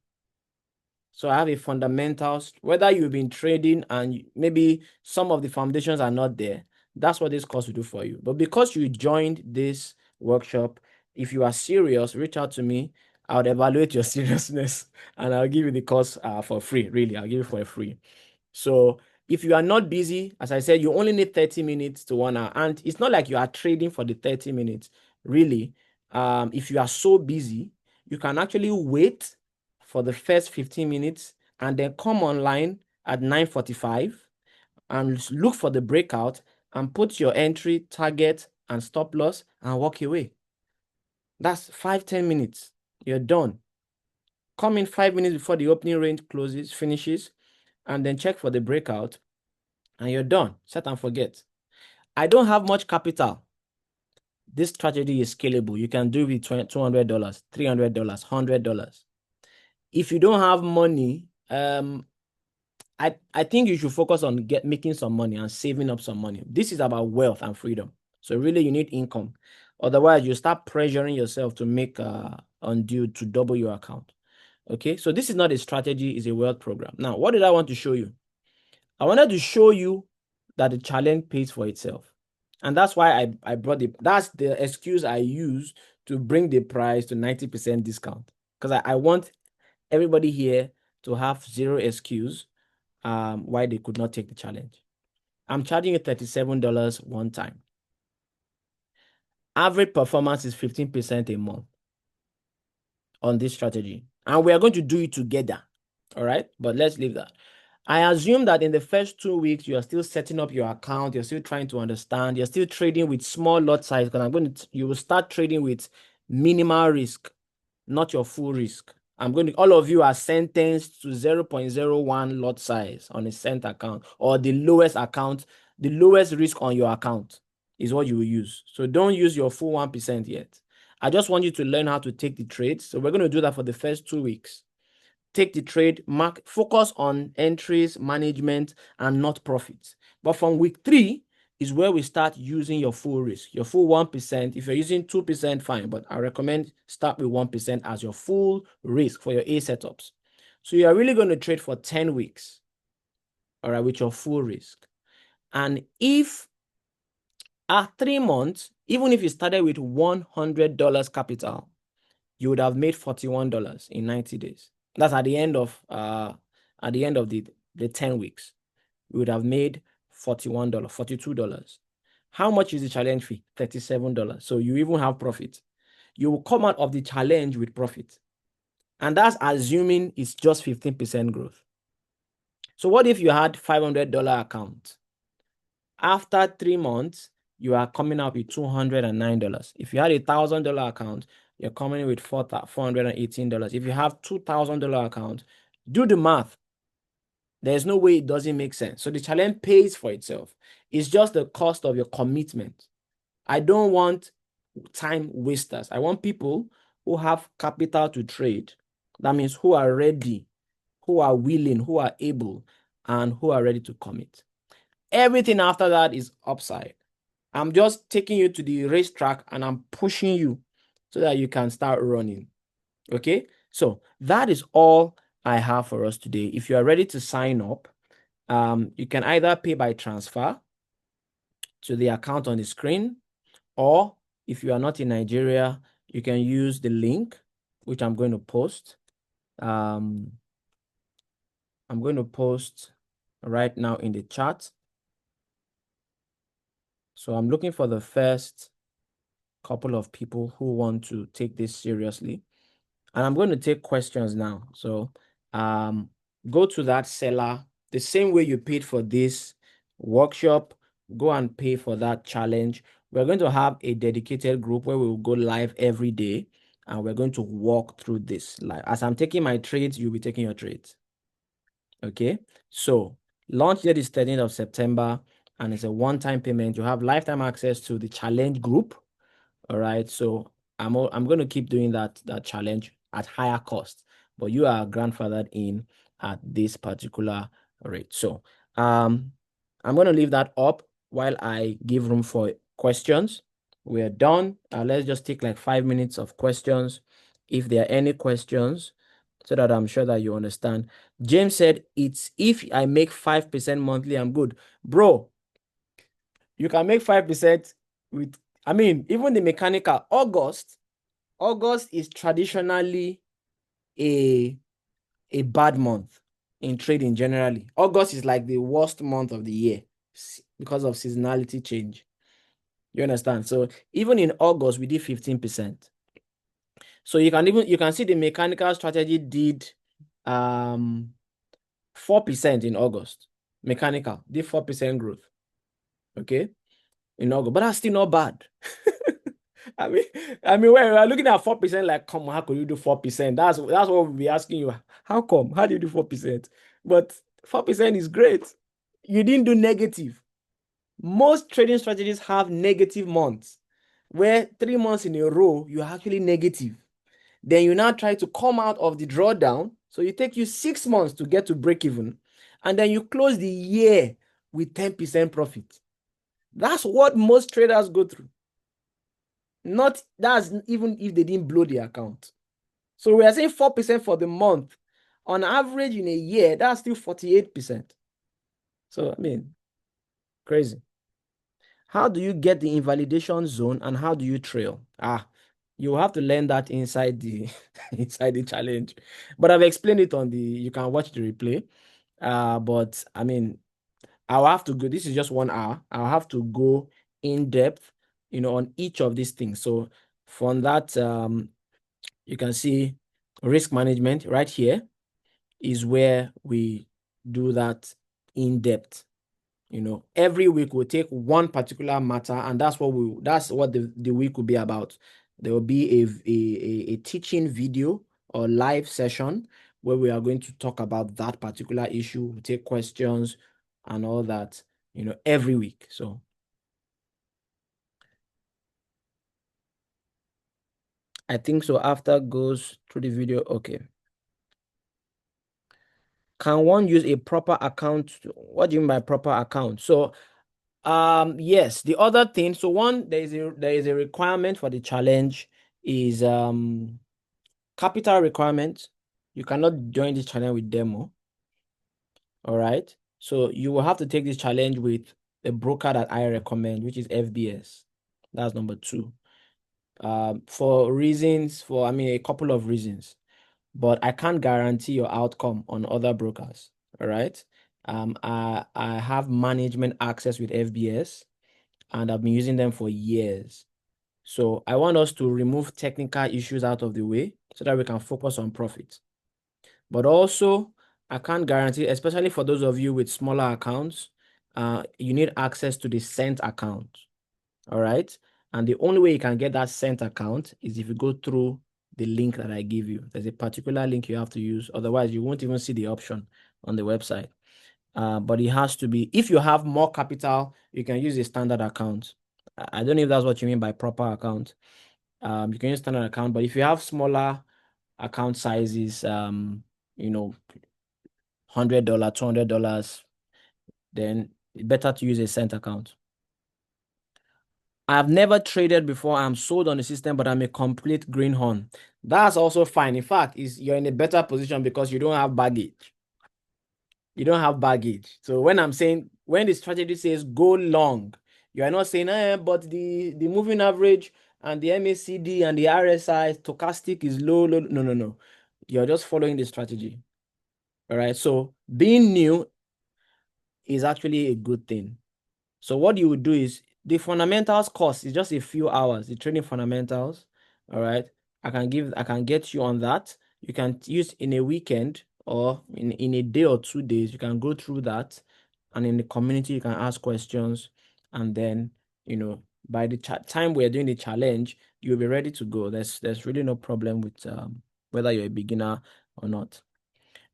So I have a fundamentals, whether you've been trading and maybe some of the foundations are not there, that's what this course will do for you. But because you joined this workshop, if you are serious, reach out to me. I would evaluate your seriousness and I'll give you the course for free. Really, I'll give you for free. So if you are not busy, as I said, you only need 30 minutes to 1 hour. And it's not like you are trading for the 30 minutes. Really, if you are so busy, you can actually wait for the first 15 minutes and then come online at 9:45 and look for the breakout and put your entry, target, and stop loss and walk away. That's 5-10 minutes. You're done. Come in 5 minutes before the opening range finishes, and then check for the breakout, and you're done. Set and forget. I don't have much capital. This strategy is scalable. You can do it with $200, $300, $100. If you don't have money, I think you should focus on making some money and saving up some money. This is about wealth and freedom. So really, you need income. Otherwise, you start pressuring yourself to make to double your account. Okay, so this is not a strategy, it's a wealth program. Now, what did I want to show you? I wanted to show you that the challenge pays for itself. And that's why I brought that's the excuse I use to bring the price to 90% discount. Because I want everybody here to have zero excuse why they could not take the challenge. I'm charging you $37 one time. Average performance is 15% a month on this strategy. And we are going to do it together. All right, but let's leave that. I assume that in the first 2 weeks, you are still setting up your account. You're still trying to understand. You're still trading with small lot size because you will start trading with minimal risk, not your full risk. all of you are sentenced to 0.01 lot size on a cent account, or the lowest account, the lowest risk on your account is what you will use. So don't use your full 1% yet. I just want you to learn how to take the trades. So we're going to do that for the first 2 weeks. Take the trade, focus on entries, management, and not profits. But from week 3 is where we start using your full risk, your full 1%. If you're using 2%, fine, but I recommend start with 1% as your full risk for your A setups. So you are really going to trade for 10 weeks, all right, with your full risk. And if at 3 months, even if you started with $100 capital, you would have made $41 in 90 days. That's at the end of the 10 weeks. You would have made $41, $42. How much is the challenge fee? $37. So you even have profit. You will come out of the challenge with profit. And that's assuming it's just 15% growth. So what if you had $500 account? After 3 months, you are coming out with $209. If you had $1,000 account, you're coming with $418. If you have $2,000 account, do the math. There's no way it doesn't make sense. So the challenge pays for itself. It's just the cost of your commitment. I don't want time wasters. I want people who have capital to trade. That means who are ready, who are willing, who are able, and who are ready to commit. Everything after that is upside. I'm just taking you to the racetrack and I'm pushing you so that you can start running. Okay? So that is all I have for us today. If you are ready to sign up, you can either pay by transfer to the account on the screen, or if you are not in Nigeria, you can use the link, which I'm going to post. I'm going to post right now in the chat. So I'm looking for the first couple of people who want to take this seriously. And I'm going to take questions now. So go to that seller, the same way you paid for this workshop, go and pay for that challenge. We're going to have a dedicated group where we will go live every day, and we're going to walk through this live. As I'm taking my trades, you'll be taking your trades. Okay, so launch date is 13th of September, and it's a one-time payment. You have lifetime access to the challenge group. All right, so I'm going to keep doing that challenge at higher cost, but you are grandfathered in at this particular rate. So I'm going to leave that up while I give room for questions. We're done. Let's just take like 5 minutes of questions, if there are any questions, so that I'm sure that you understand. James said, it's if I make 5% monthly, I'm good. Bro, you can make 5% with, I mean, even the mechanical. August is traditionally a bad month in trading generally. August is like the worst month of the year because of seasonality change. You understand? So even in August, we did 15%. So you can see the mechanical strategy did 4% in August. Mechanical did 4% growth. Okay, in August, but that's still not bad. I mean, when we're looking at 4%, like, come on, how could you do 4%? That's what we'll be asking you. How come? How do you do 4%? But 4% is great. You didn't do negative. Most trading strategies have negative months, where 3 months in a row, you're actually negative. Then you now try to come out of the drawdown. So it takes you 6 months to get to break even. And then you close the year with 10% profit. That's what most traders go through. That's even if they didn't blow the account. So we are saying 4% for the month. On average in a year, that's still 48%. So, I mean, crazy. How do you get the invalidation zone and how do you trail? You have to learn that inside the inside the challenge. But I've explained it you can watch the replay. But I mean, I'll have to go. This is just 1 hour. I'll have to go in depth, on each of these things. So from that, you can see risk management right here is where we do that in depth. Every week we'll take one particular matter, and that's what the week will be about. There will be a teaching video or live session where we are going to talk about that particular issue, take questions and all that, every week. So I think so. After goes through the video, okay. Can one use a proper account? What do you mean by proper account? So, yes, the other thing. So one, there is a requirement for the challenge is capital requirement. You cannot join this challenge with demo. All right. So you will have to take this challenge with a broker that I recommend, which is FBS. That's number two. For a couple of reasons, but I can't guarantee your outcome on other brokers. All right. I have management access with FBS and I've been using them for years. So I want us to remove technical issues out of the way so that we can focus on profit. But also, I can't guarantee, especially for those of you with smaller accounts, you need access to the Cent account. All right. And the only way you can get that Cent account is if you go through the link that I give you. There's a particular link you have to use. Otherwise, you won't even see the option on the website. But it has to be, if you have more capital, you can use a standard account. I don't know if that's what you mean by proper account. You can use standard account, but if you have smaller account sizes, $100, $200, then it's better to use a Cent account. I've never traded before. I'm sold on the system, but I'm a complete greenhorn. That's also fine. In fact, you're in a better position because you don't have baggage. You don't have baggage. So when the strategy says go long, you are not saying, but the moving average and the MACD and the RSI stochastic is low. No, no, no. You're just following the strategy. All right. So being new is actually a good thing. So what you would do is the fundamentals course is just a few hours, the training fundamentals. All right. I can get you on that. You can use in a weekend or in a day or 2 days. You can go through that. And in the community, you can ask questions. And then, by the time we're doing the challenge, you'll be ready to go. There's really no problem with whether you're a beginner or not.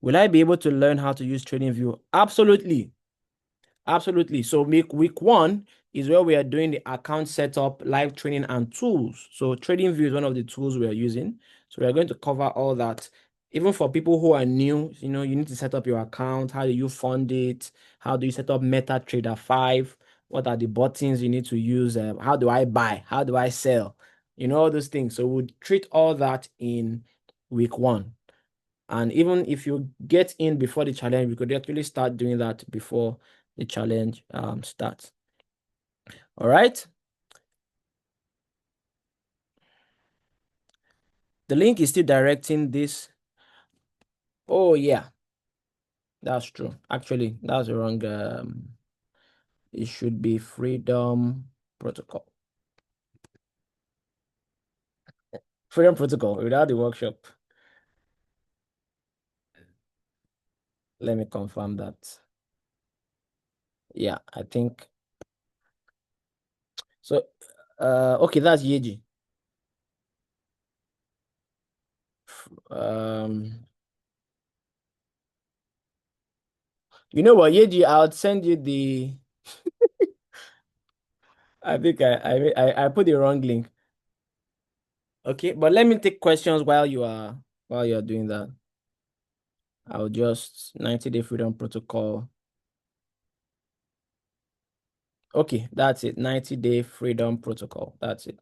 Will I be able to learn how to use TradingView? Absolutely. Absolutely. So week 1 is where we are doing the account setup, live training, and tools. So TradingView is one of the tools we are using. So we are going to cover all that. Even for people who are new, you need to set up your account. How do you fund it? How do you set up MetaTrader 5? What are the buttons you need to use? How do I buy? How do I sell? All those things. So we'll treat all that in week 1. And even if you get in before the challenge, we could actually start doing that before the challenge starts. All right. The link is still directing this. Oh, yeah. That's true. Actually, that's the wrong. It should be Freedom Protocol. Freedom Protocol without the workshop. Let me confirm that. Yeah, I think. So, okay, that's Yeji. You know what, Yeji, I'll send you the. I think I put the wrong link. Okay, but let me take questions while you're doing that. I'll just 90-day freedom protocol. Okay, that's it. 90-day freedom protocol. That's it.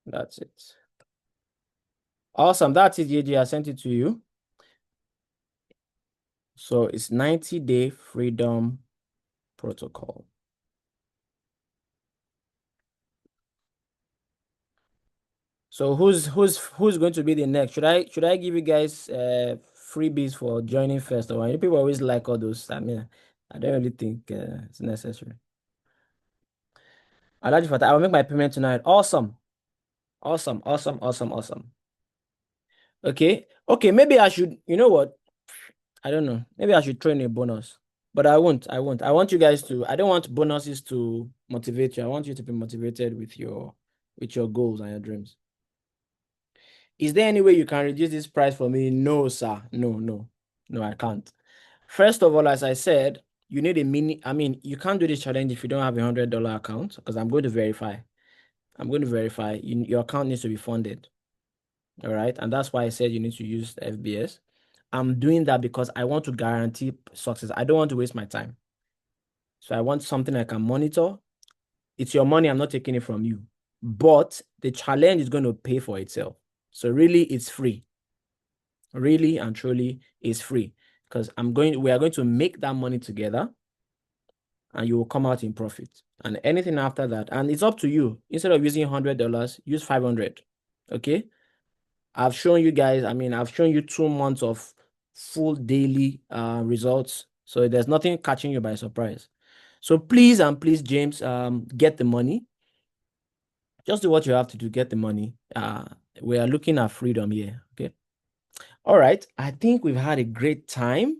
That's it. Awesome. That's it, JJ. I sent it to you. So it's 90-day freedom protocol. So who's going to be the next? Should I give you guys freebies for joining first or people always like all those? I mean, I don't really think it's necessary. I will make my payment tonight. Awesome. Awesome. Awesome. Awesome. Awesome. Okay. Okay. Maybe I should, you know what? I don't know. Maybe I should throw in a bonus, but I won't. I won't. I want you guys to, I don't want bonuses to motivate you. I want you to be motivated with your goals and your dreams. Is there any way you can reduce this price for me? No, sir. No, I can't. First of all, as I said, you need a you can't do this challenge if you don't have $100 account, because I'm going to verify. Your account needs to be funded. All right. And that's why I said you need to use FBS. I'm doing that because I want to guarantee success. I don't want to waste my time. So I want something I can monitor. It's your money. I'm not taking it from you. But the challenge is going to pay for itself. So really, it's free. Really and truly, it's free. Because we are going to make that money together, and you will come out in profit. And anything after that, and it's up to you. Instead of using $100, use 500. Okay. I've shown you guys, I've shown you 2 months of full daily results. So there's nothing catching you by surprise. So please, James, get the money. Just do what you have to do, get the money. We are looking at freedom here. Okay. All right. I think we've had a great time.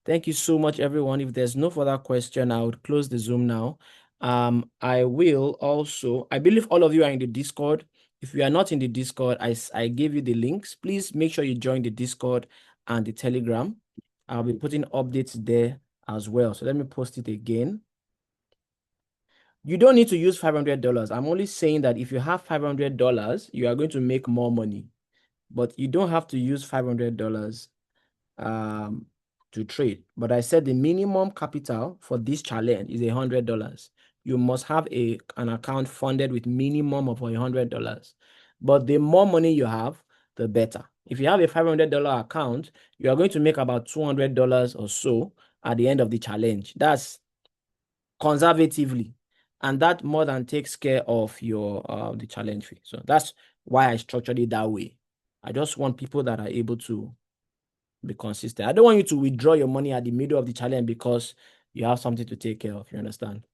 Thank you so much, everyone. If there's no further question, I would close the Zoom now. I believe all of you are in the Discord. If you are not in the Discord, I gave you the links. Please make sure you join the Discord and the Telegram. I'll be putting updates there as well. So let me post it again. You don't need to use $500. I'm only saying that if you have $500, you are going to make more money. But you don't have to use $500 to trade. But I said the minimum capital for this challenge is $100. You must have an account funded with minimum of $100. But the more money you have, the better. If you have a $500 account, you are going to make about $200 or so at the end of the challenge. That's conservatively. And that more than takes care of your the challenge fee. So that's why I structured it that way. I just want people that are able to be consistent. I don't want you to withdraw your money at the middle of the challenge because you have something to take care of. You understand?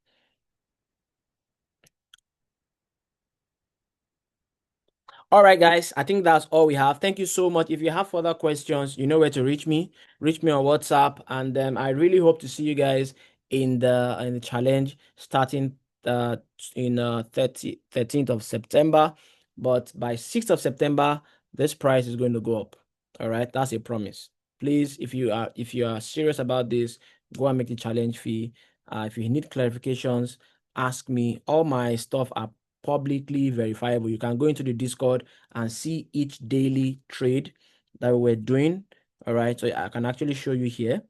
All right, guys. I think that's all we have. Thank you so much. If you have further questions, you know where to reach me. Reach me on WhatsApp, and I really hope to see you guys in the challenge starting in 13th of September. But by 6th of September, this price is going to go up. All right, that's a promise. Please, if you are serious about this, go and make the challenge fee. If you need clarifications, ask me. All my stuff are publicly verifiable. You can go into the Discord and see each daily trade that we're doing. All right, so I can actually show you here.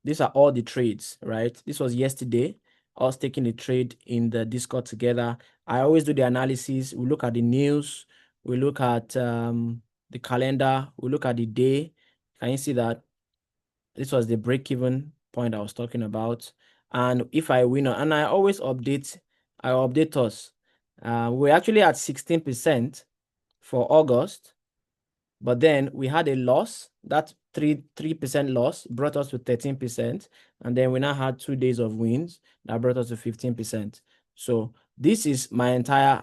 These are all the trades, right? This was yesterday. I was taking the trade in the Discord together. I always do the analysis. We look at the news. We look at the calendar. We look at the day. Can you see that? This was the break-even point I was talking about. And if I win, and I always update, us. We're actually at 16% for August, but then we had a loss. That 3% loss brought us to 13%. And then we now had 2 days of wins that brought us to 15%. So this is my entire,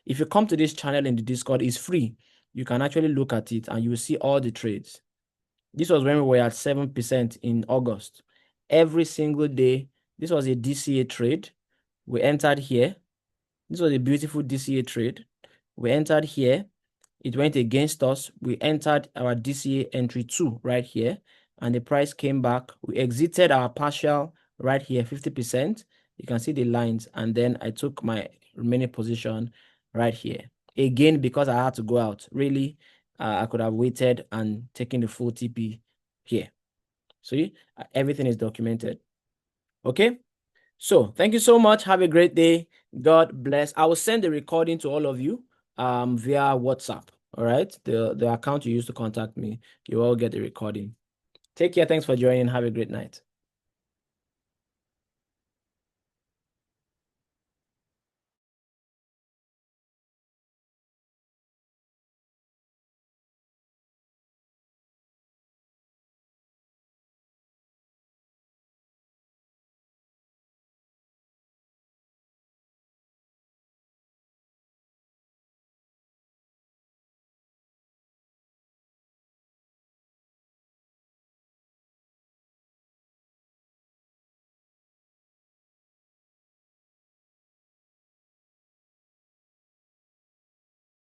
if you come to this channel in the Discord, it's free. You can actually look at it and you will see all the trades. This was when we were at 7% in August. Every single day, this was a DCA trade. We entered here. This was a beautiful DCA trade. We entered here. It went against us. We entered our DCA entry 2 right here, and the price came back. We exited our partial right here, 50%. You can see the lines, and then I took my remaining position right here. Again, because I had to go out. Really, I could have waited and taken the full TP here. See, everything is documented. Okay. So thank you so much. Have a great day. God bless. I will send the recording to all of you via WhatsApp. All right. The account you used to contact me, you all get the recording. Take care. Thanks for joining. Have a great night.